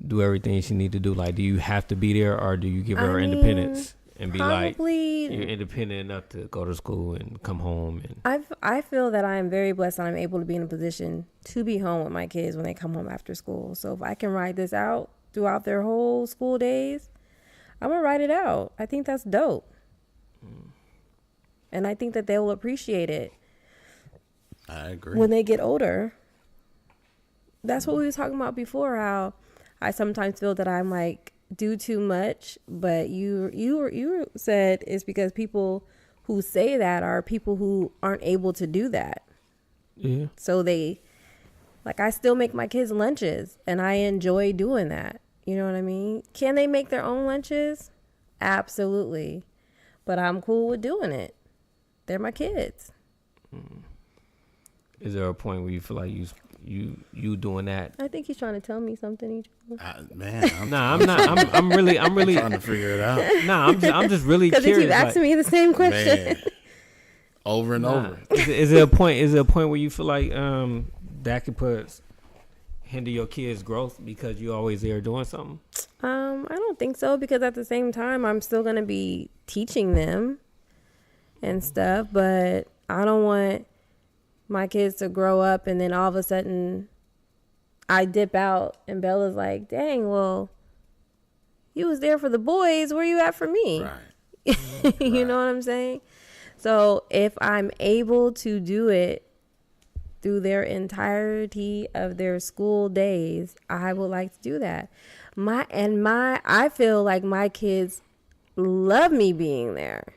do everything she need to do? Like, do you have to be there, or do you give her independence and be like, you're independent enough to go to school and come home? And I feel that I am very blessed that I'm able to be in a position to be home with my kids when they come home after school. So if I can ride this out throughout their whole school days, I'm gonna ride it out. I think that's dope. And I think that they will appreciate it. I agree. When they get older. That's what we were talking about before, how I sometimes feel that I'm like do too much, but you said it's because people who say that are people who aren't able to do that. Yeah. So I still make my kids lunches and I enjoy doing that. You know what I mean? Can they make their own lunches? Absolutely. But I'm cool with doing it. They're my kids. Is there a point where you feel like you doing that? I think he's trying to tell me something. I'm not. I'm really trying to figure it out. I'm just really curious. Because he keeps asking me the same question. Man. Over and over. Is there a point where you feel like that could put hinder your kids' growth because you always there doing something? I don't think so, because at the same time, I'm still going to be teaching them and stuff, but I don't want my kids to grow up and then all of a sudden I dip out and Bella's like, dang, well, you was there for the boys. Where you at for me? Right. You know what I'm saying? So if I'm able to do it through their entirety of their school days, I would like to do that. I feel like my kids love me being there.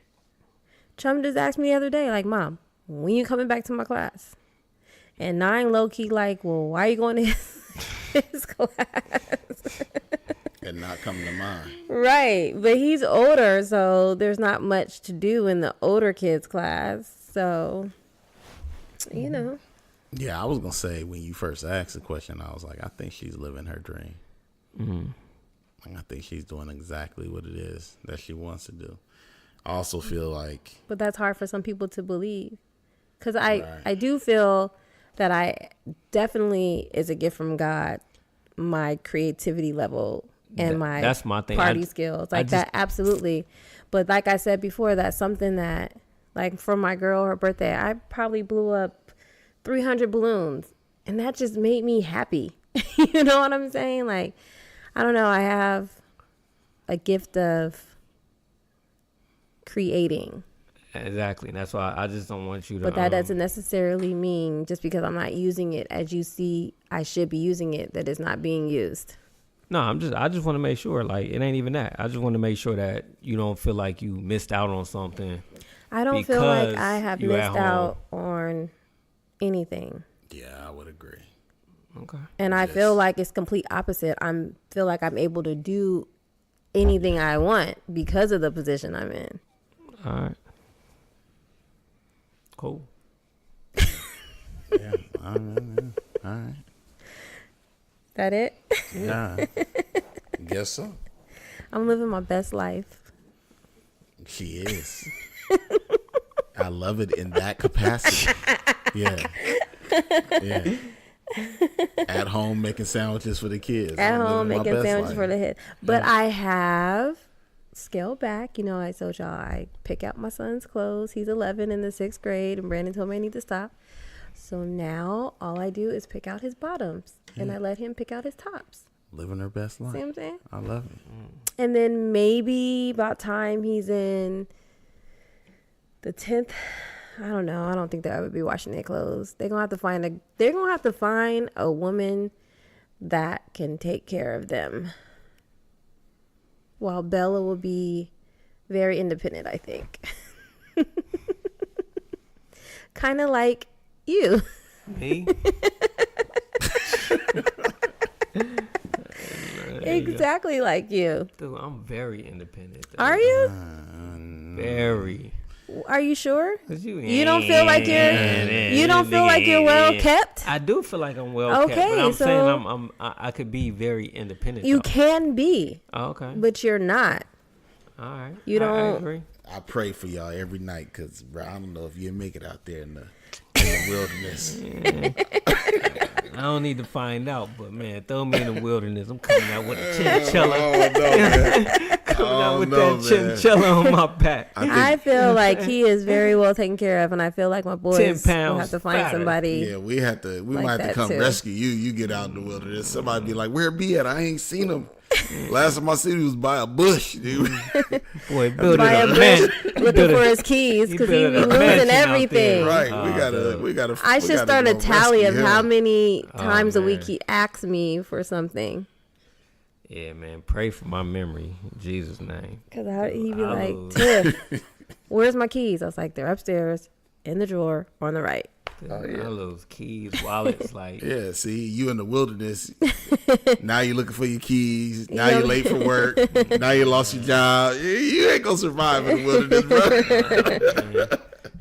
Chum just asked me the other day, like, Mom, when you coming back to my class? And Nine low key like, well, why are you going to his class? And not coming to mine. Right. But he's older, so there's not much to do in the older kids' class. So, you know. Yeah, I was going to say, when you first asked the question, I was like, I think she's living her dream. Mm-hmm. Like, I think she's doing exactly what it is that she wants to do. I also feel like... But that's hard for some people to believe. Because I do feel that I definitely is a gift from God, my creativity level and that's my thing. Party skills. Like that, absolutely. But like I said before, that's something that, like for my girl, her birthday, I probably blew up 300 balloons. And that just made me happy. You know what I'm saying? Like, I don't know. I have a gift of creating. Exactly. And that's why I just don't want you to. But that doesn't necessarily mean just because I'm not using it as you see I should be using it, that it's not being used. No, I just want to make sure, like, it ain't even that. I just want to make sure that you don't feel like you missed out on something. I don't feel like I have missed out on anything. Yeah, I would agree. Okay. And I feel like it's complete opposite. Feel like I'm able to do anything I want because of the position I'm in. All right. Cool. Yeah. All right. That it? Yeah. Guess so. I'm living my best life. She is. I love it in that capacity. Yeah. Yeah. At home making sandwiches for the kids. At home making sandwiches for the kids. But I have scaled back. You know, I told y'all I pick out my son's clothes. He's 11 in the 6th grade, and Brandon told me I need to stop. So now all I do is pick out his bottoms, and I let him pick out his tops. Living her best life. See what I'm saying? I love it. And then maybe about time he's in the 10th, I don't know. I don't think they'll ever be washing their clothes. They're gonna have to find a woman that can take care of them. While Bella will be very independent, I think. Kind of like you. Me? Exactly like you. Dude, I'm very independent. Though. Are you? Very. Are you sure? You don't feel like you're well kept? I do feel like I'm well kept. But I'm saying I could be very independent. You can be. Oh, okay. But you're not. All right. You don't. I agree. I pray for y'all every night because I don't know if you make it out there in the wilderness. I don't need to find out, but man, throw me in the wilderness. I'm coming out with a chinchilla. Coming out with that chinchilla on my back. I feel like he is very well taken care of, and I feel like my boys 10 pounds will have to find somebody. Yeah, we might have to come rescue you. You get out in the wilderness. Somebody be like, "Where be at? I ain't seen him." Last time I seen him was by a bush, dude. Boy, by a bush, looking for his keys because he be losing everything. Right, we gotta. I should start a tally of how many times a week he asks me for something. Yeah, man, pray for my memory in Jesus' name. Because he'd be like, Tiff, where's my keys? I was like, they're upstairs in the drawer on the right. Oh, yeah. All those keys, wallets, like. Yeah, see, you in the wilderness. Now you're looking for your keys. Now you're late for work. Now you lost your job. You ain't gonna survive in the wilderness, bro.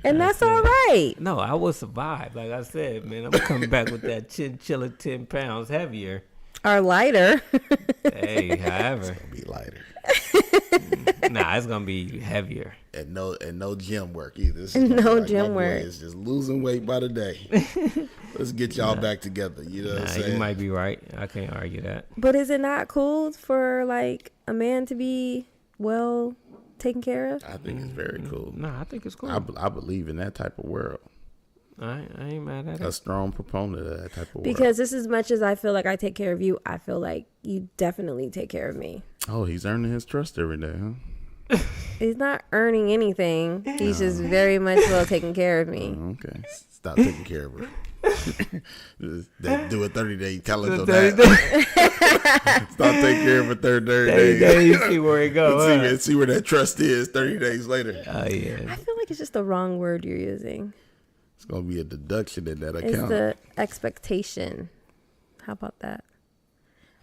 And that's all right. No, I will survive. Like I said, man, I'm coming back with that chinchilla 10 pounds heavier. Or lighter. Hey, however. It's gonna be lighter. Nah, it's gonna be heavier. And no gym work either. This is No gonna be gym my boy work. is just losing weight by the day. Let's get y'all back together. You know what I'm Nah, saying? you might be right. I can't argue that. But is it not cool for like a man to be well taken care of? I think it's very cool. Nah, I think it's cool. I believe in that type of world. I ain't mad at A it. strong proponent of that type of world. Because just as much as I feel like I take care of you, I feel like you definitely take care of me. Oh, he's earning his trust every day, huh? He's not earning anything. He's just very much well taking care of me. Okay. Stop taking care of her. Do a 30-day challenge on 30 that. Stop taking care of her 30 days. See where it goes. Let's see where that trust is 30 days later. Oh yeah. I feel like it's just the wrong word you're using. It's going to be a deduction in that It's account. the expectation. How about that?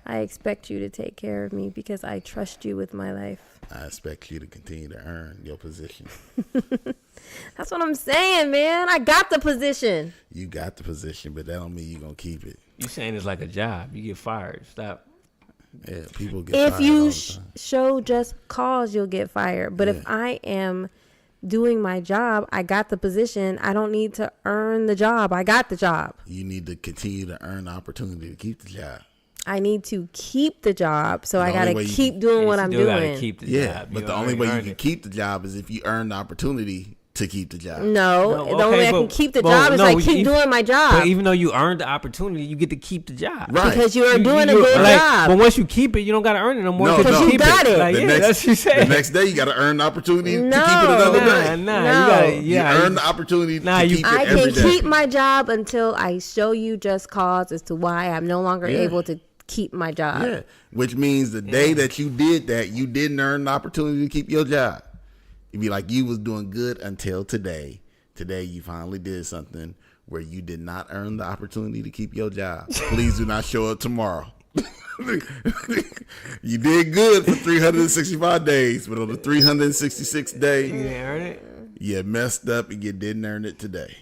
I expect you to take care of me because I trust you with my life. I expect you to continue to earn your position. That's what I'm saying, man. I got the position. You got the position, but that don't mean you're going to keep it. You saying it's like a job. You get fired. Stop. Yeah, people get If fired all you the time. show just cause, you'll get fired. But if Yeah. I am doing my job, I got the position. I don't need to earn the job. I got the job. You need to continue to earn the opportunity to keep the job. I need to keep the job, so I The got only to way you keep doing what You I'm still gotta doing. keep the Yeah, job. but You the only already way you earned can it. keep the job is if you earn the opportunity to keep the job. No, No, the only way I okay, can but- keep the but job is no, I keep even- doing my job. But even though you earned the opportunity, you get to keep the job. Right. Because you are doing a good like, job. But once you keep it, you don't gotta earn it no more. No, because no. you keep got it. Like, The yeah, next, that's what you the said. next day, you got to earn the opportunity to keep it No. another Nah, day. nah, No. you gotta, You yeah, earn the opportunity Nah, to you- keep I it every can day. keep my job until I show you just cause as to why I'm no longer Yeah. able to keep my job. Yeah, which means the day that you did that, you didn't earn the opportunity to keep your job. You'd be like, you was doing good until today. Today, you finally did something where you did not earn the opportunity to keep your job. Please do not show up tomorrow. You did good for 365 days, but on the 366th day, you didn't earn it, you messed up and you didn't earn it today.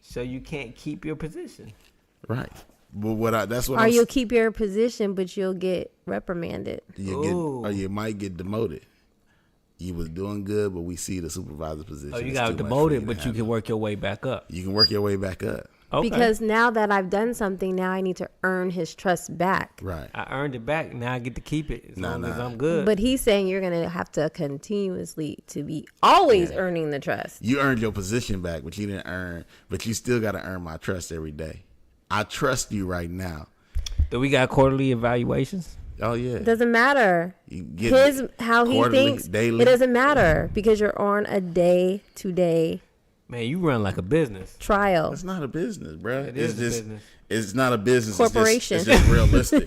so you can't keep your position. Right. But that's what Or I'm you'll keep your position, but you'll get reprimanded. or you might get demoted. You was doing good, but we see the supervisor position. Oh, you is got too much for demoted, to but you handle. can work your way back up. You can work your way back up. Okay. Because now that I've done something, now I need to earn his trust back. Right. I earned it back. Now I get to keep it as long as nah. I'm good. But he's saying you're going to have to continuously to be always earning the trust. You earned your position back, but you didn't earn. But you still got to earn my trust every day. I trust you right now. Do we got quarterly evaluations? Oh yeah. It doesn't matter. You get How he quarterly, thinks, daily. it doesn't matter because you're on a day-to-day Man, you run like a business. trial. It's not a business, bro. It It's is a just. business. It's not a business. Corporation. It's just realistic.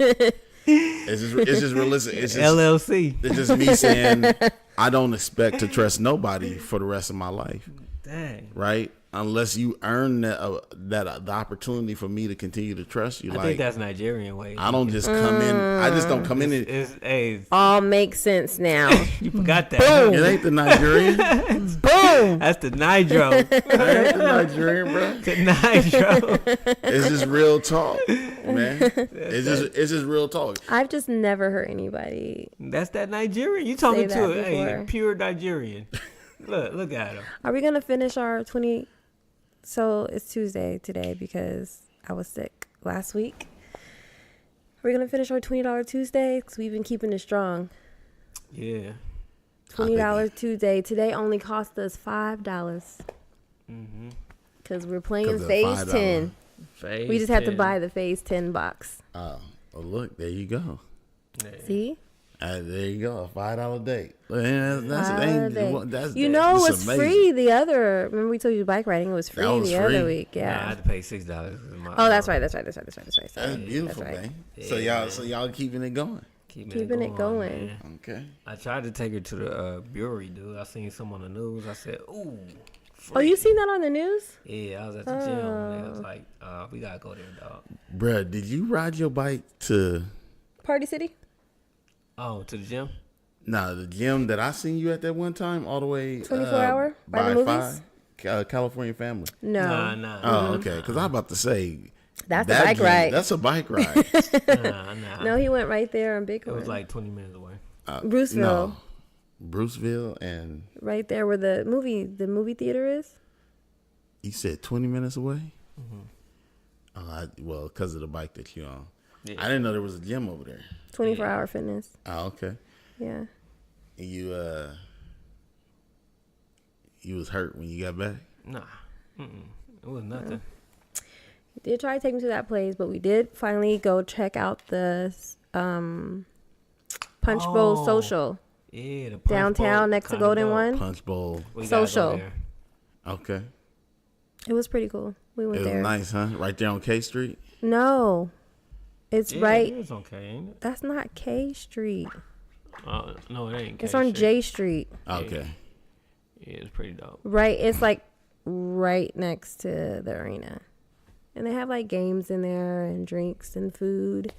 It's just realistic. It's just LLC. It's just me saying I don't expect to trust nobody for the rest of my life, Dang. right? Unless you earn the opportunity for me to continue to trust you. I Like think that's Nigerian way. I don't just come in. I just don't come in. Hey, All makes sense now. you forgot that. Boom. It ain't the Nigerian. Boom. That's the Nitro. It ain't the Nigerian, bro. The Nitro. It's just real talk, man. It's just real talk. I've just never heard anybody. That's that Nigerian. You talking Say to that it? Hey, before. pure Nigerian. Look at him. Are we going to finish our 20? So it's Tuesday today because I was sick last week. Are we going to finish our $20 Tuesday? Because we've been keeping it strong. Yeah. $20 Tuesday. Today only cost us $5. Because we're playing 'Cause of phase $5. 10. Phase We just have to 10. buy the phase 10 box. Oh, well, look, there you go. Yeah. See? There you go, a $5 date. Man, that's You know, it that's was amazing. free the other. Remember we told you bike riding? It was free was the free. other week. Nah, I Yeah. had to pay $6. Oh, that's right. Sorry. That's beautiful, That's right. man. So y'all keeping it going. Keeping it going. Man. Okay. I tried to take her to the brewery, dude. I seen some on the news. I said, ooh. Oh, you seen that on the news? Yeah, I was at the gym. And I was like, we got to go there, dog. Bruh, did you ride your bike to Party City? Oh, to the gym? the gym that I seen you at that one time all the way 24 hour? By the movies? California Family. No. Nah. Oh, okay. Because I was about to say That's that a bike gym, ride. That's a bike ride. Nah. No, he went right there on It Bighorn. was like 20 minutes away. Bruceville. Bruceville and Right there where the movie theater is. you said 20 minutes away. Well, because of the bike that you on. Yeah. I didn't know there was a gym over there. 24-hour fitness. Oh, okay. Yeah. And you was hurt when you got back? Nah. It was nothing. He did try to take me to that place, but we did finally go check out the Punch Bowl Social. Yeah, the Punch Downtown Bowl next to kinda Golden dope. One. Punch Bowl. We gotta go Social. there. Okay. It was pretty cool. We went It was there. nice, huh? Right there on K Street? No. It's Yeah, right. It was okay, ain't it? That's not K Street. No, it ain't. It's on J Street. Okay. Yeah, it's pretty dope. Right. It's like right next to the arena. And they have like games in there and drinks and food.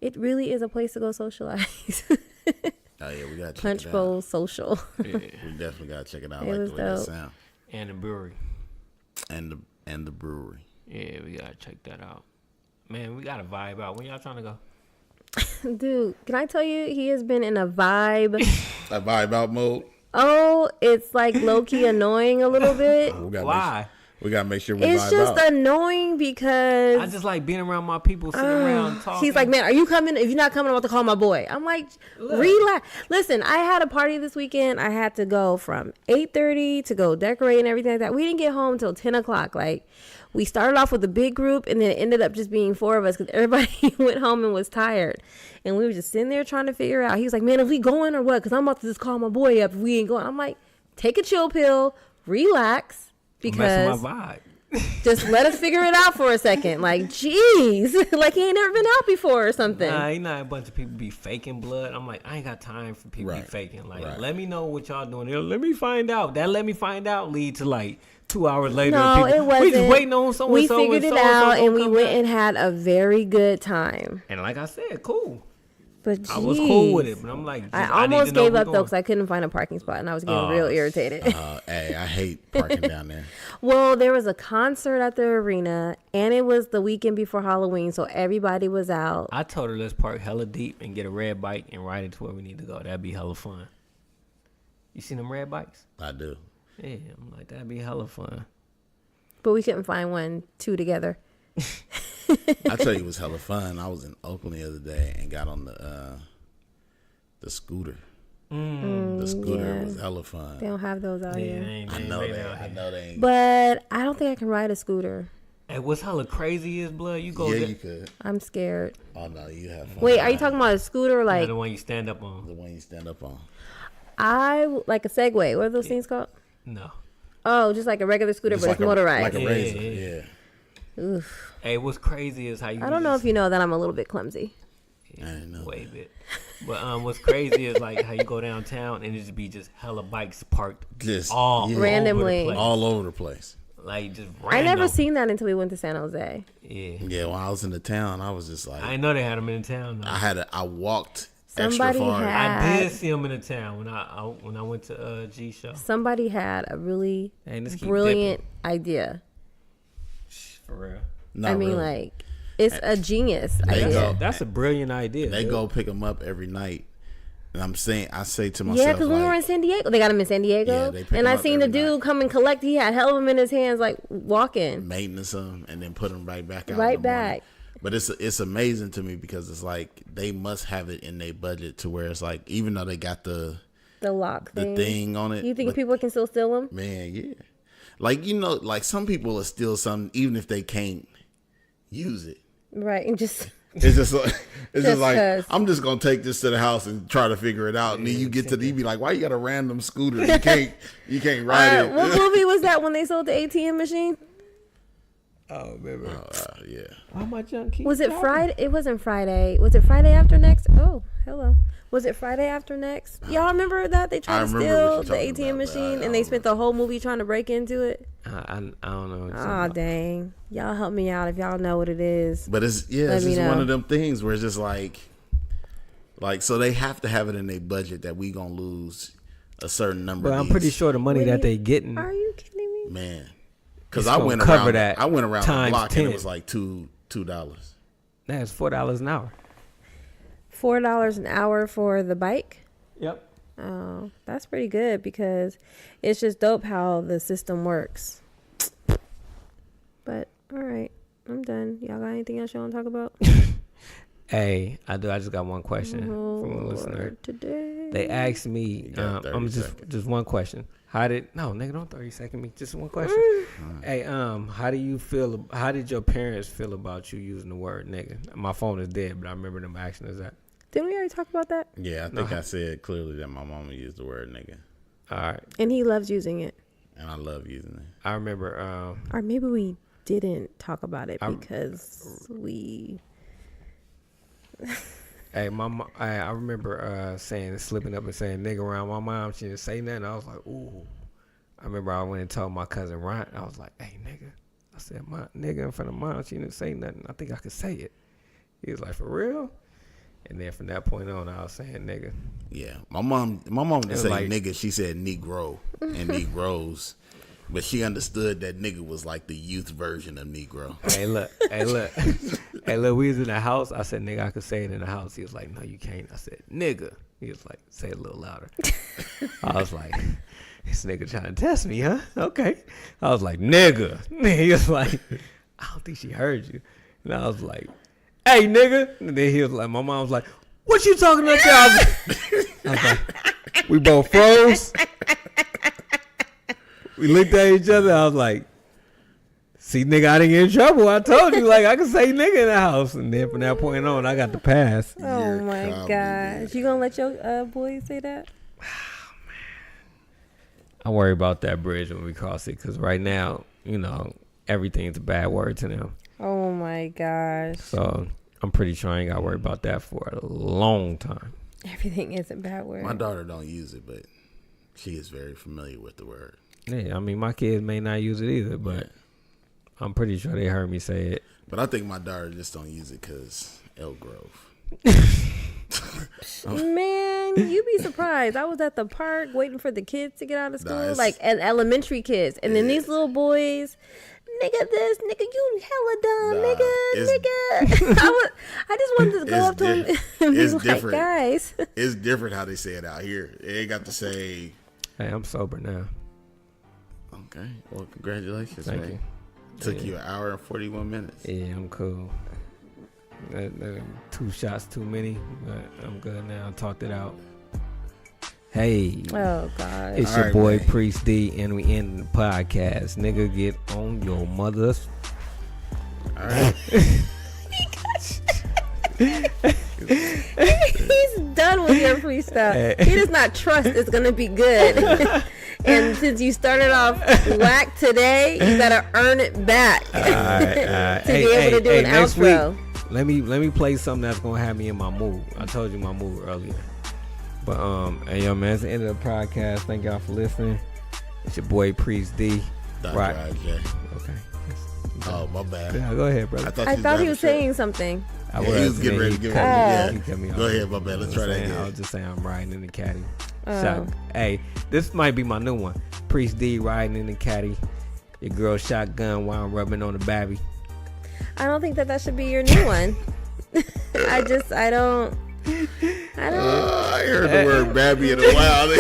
It really is a place to go socialize. Oh, yeah, we got to check Punch it out. Bowl Social. Yeah, We definitely got to check it out. It I like was the way that dope. sound. and the brewery. And the brewery. Yeah, we gotta check that out. Man, we gotta vibe out. When y'all trying to go? Dude, can I tell you, he has been in a vibe. That vibe out mode. Oh, it's like low-key annoying a little bit. Why? We got to make sure we It's vibe just out. annoying because I just like being around my people, sitting around talking. he's like, man, are you coming? If you're not coming, I'm about to call my boy. I'm like, relax. Listen, I had a party this weekend. I had to go from 8:30 to go decorate and everything like that. We didn't get home till 10 o'clock. Like, we started off with a big group, and then it ended up just being 4 of us because everybody went home and was tired. And we were just sitting there trying to figure out. He was like, man, if we going or what? Because I'm about to just call my boy up if we ain't going. I'm like, take a chill pill, relax, messing because my vibe. just let us figure it out for a second. Like, jeez, like he ain't never been out before or something. Nah, ain't not a bunch of people be faking blood. I'm like, I ain't got time for people be Right. faking. Like, Right. let me know what y'all doing. Let me find out. That let me find out lead to like 2 hours later. No, people, it wasn't. We just waiting on someone. We figured it out, and we went and had a very good time. And like I said, cool. But I was cool with jeez. it, but I'm like, I need almost to know gave where up we though going. because I couldn't find a parking spot, and I was getting Oh, real irritated. Hey, I hate parking down there. Well, there was a concert at the arena, and it was the weekend before Halloween, so everybody was out. I told her let's park hella deep and get a red bike and ride it to where we need to go. That'd be hella fun. You seen them red bikes? I do. Yeah, I'm like, that'd be hella fun. But we couldn't find two together. I tell you, it was hella fun. I was in Oakland the other day and got on the scooter. The scooter was hella fun. They don't have those out Yeah, here. I know they ain't. But I don't think I can ride a scooter. Hey, what's hella crazy is blood. You go Yeah, there. you could. I'm scared. Oh no, you have fun. Wait, are you talking about a scooter? Yeah, Like the one you stand up on. the one you stand up on? like a Segway. What are those things called? No. Oh, just like a regular scooter, Just but it's like motorized. like a Yeah, razor. yeah. Yeah. Oof. Hey, what's crazy is how you. I don't know if you know that I'm a little bit clumsy. I didn't know Way that. bit. But what's crazy is like how you go downtown and it just be just hella bikes parked Just all yeah, over the Randomly. place. all over the place. Like just random. I never seen that until we went to San Jose. Yeah. Yeah, when I was in the town, I was just like, I didn't know they had them in the town. Though. I walked Somebody extra far. had- I did see them in the town when I went to G show. Somebody had a really Hey, let's keep brilliant idea. For real. Not I mean, really. like, it's a genius They idea. go- That's a brilliant idea. They dude. go pick them up every night, and I say to myself, Yeah, because when we like, were in San Diego, they got him in San Yeah, Diego, they pick and him I up seen the every dude night. come and collect. He had hell of them in his hands, like walking maintenance them and then put them right back out. right in the morning. back. But it's amazing to me because it's like they must have it in their budget to where it's like even though they got the The thing on it, You think but, people can still steal them? man, yeah, like like some people will steal something even if they can't use it. Right, and just It's just like Just like 'cause. I'm just gonna take this to the house and try to figure it out. And then you get to the, you be like, why you got a random scooter? You can't ride it. what movie was that when they sold the ATM machine? Oh, remember. Yeah. Why my junk keep Was it talking? Friday? It wasn't Friday. Was it Friday after next? Oh, hello. Was it Friday after next? Y'all remember that they I tried to remember steal what the you're talking ATM about, but machine I and they don't spent the whole movie trying to break into it? I don't know. What you're Oh, talking about. dang. Y'all help me out if y'all know what it is. But it's Let it's me just one know. of them things where it's just like so they have to have it in their budget that we gonna lose a certain number. But of I'm these. pretty sure the money Wait, that they getting. Are you kidding me? man. Because It's I gonna went cover around that I went around the times block 10. and it was like $2. That's $4 an hour. $4 an hour for the bike? Yep. Oh, that's pretty good because it's just dope how the system works. But all right, I'm done. Y'all got anything else you want to talk about? Hey, I do. I just got one question from a listener today. They asked me. I'm just one question. Nigga, don't 30 second me. Just one question. Hey, how did your parents feel about you using the word nigga? My phone is dead, but I remember them asking us that. Didn't we already talk about that? Yeah, I think I said clearly that my mama used the word nigga. All right. And he loves using it. And I love using it. I remember. Or maybe we didn't talk about it because we. Hey, I remember slipping up and saying nigga around my mom. She didn't say nothing. I was like, ooh. I remember I went and told my cousin Ryan. I was like, hey, nigga. I said, my nigga in front of mom. She didn't say nothing. I think I could say it. He was like, for real? And then from that point on, I was saying nigga. Yeah, my mom didn't say nigga. She said Negro and Negroes, but she understood that nigga was like the youth version of Negro. Hey, look. We was in the house. I said nigga, I could say it in the house. He was like, no, you can't. I said nigga. He was like, say it a little louder. I was like, this nigga trying to test me, huh? Okay. I was like, nigga. He was like, I don't think she heard you. And I was like, hey, nigga. And then he was like, my mom was like, what you talking about? I was like, we both froze. We looked at each other. I was like, see, nigga, I didn't get in trouble. I told you, like, I could say nigga in the house. And then from that point on, I got the pass. Oh, my gosh. You going to let your boys say that? I worry about that bridge when we cross it because right now, everything's a bad word to them. Oh, my gosh. So I'm pretty sure I ain't got to worry about that for a long time. Everything is a bad word. My daughter don't use it, but she is very familiar with the word. Yeah, I mean, my kids may not use it either, but I'm pretty sure they heard me say it. But I think my daughter just don't use it because Elk Grove. Man, you'd be surprised. I was at the park waiting for the kids to get out of school, and elementary kids. And then these little boys, nigga this, nigga you hella dumb, nigga. I just wanted to go up to him and be like, guys. It's different how they say it out here. They ain't got to say, hey, I'm sober now. Okay. Well, congratulations, Thank man. you. Took you an hour and 41 minutes. Yeah, I'm cool. 2 shots too many, but I'm good now. Talked it out. Hey. Oh, God. It's your boy, man. Priest D, and we end the podcast. Nigga, get on your mother's. All right. He's done with your freestyle. He does not trust it's going to be good. And since you started off whack today, you got to earn it back to be able to do an outro. Week, let me play something that's going to have me in my mood. I told you my mood earlier. But, hey, yo, man, it's the end of the podcast. Thank y'all for listening. It's your boy, Priest D. Right. Okay. Oh, my bad. Yeah, go ahead, brother. I thought he was saying something. He was getting ready to give me Go ahead, my bad. Let's try that again. I was just saying I'm riding in the caddy. Hey, this might be my new one. Priest D riding in the caddy. Your girl shotgun while I'm rubbing on the Babby. I don't think that should be your new one. I don't. I heard the word Babby in a while.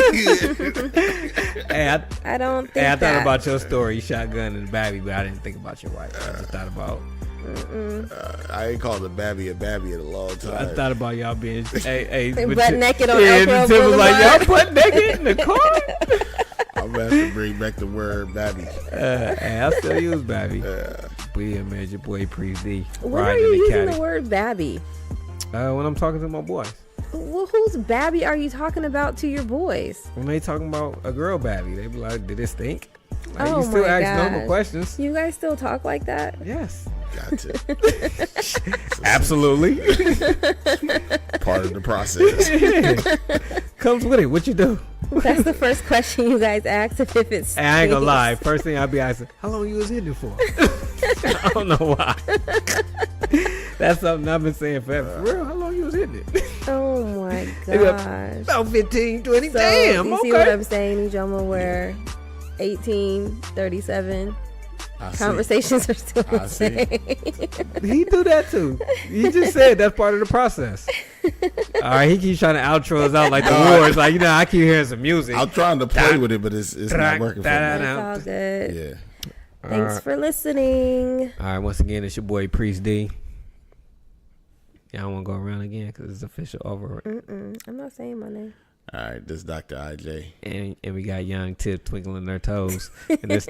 I don't think I thought about your story, shotgun and Babby, but I didn't think about your wife. I just thought about. I ain't called a Babby in a long time. I thought about y'all being butt naked on Elk Grove was like, y'all butt naked in the car. I'm gonna have to bring back the word Babby. Hey, I still use Babby. But yeah, man, your boy Priest D. When are you using the word Babby? When I'm talking to my boys. Well, whose Babby are you talking about to your boys? When they talking about a girl Babby, they be like, did it stink? Like, you still ask normal questions. You guys still talk like that? Yes. Gotcha. Absolutely. Part of the process. Comes with it. What you do? That's the first question you guys ask if it's. Hey, I ain't gonna lie. First thing I'll be asking, how long you was hitting it for? I don't know why. That's something I've been saying forever. For real, how long you was hitting it? Oh my gosh. About 15, 20. So, damn. You see what I'm saying, Ijoma, where 18, 37 conversations are still the same. He do that too. You just said that's part of the process. All right, he keeps trying to outro us out like the wars. Like, I keep hearing some music. I'm trying to play with it, but it's not working for me. It's all good. Yeah. Thanks for listening. All right, once again, it's your boy Priest D. Y'all want to go around again because it's official over. I'm not saying my name. All right, this is Dr. IJ. And we got Young Tip twinkling their toes. And this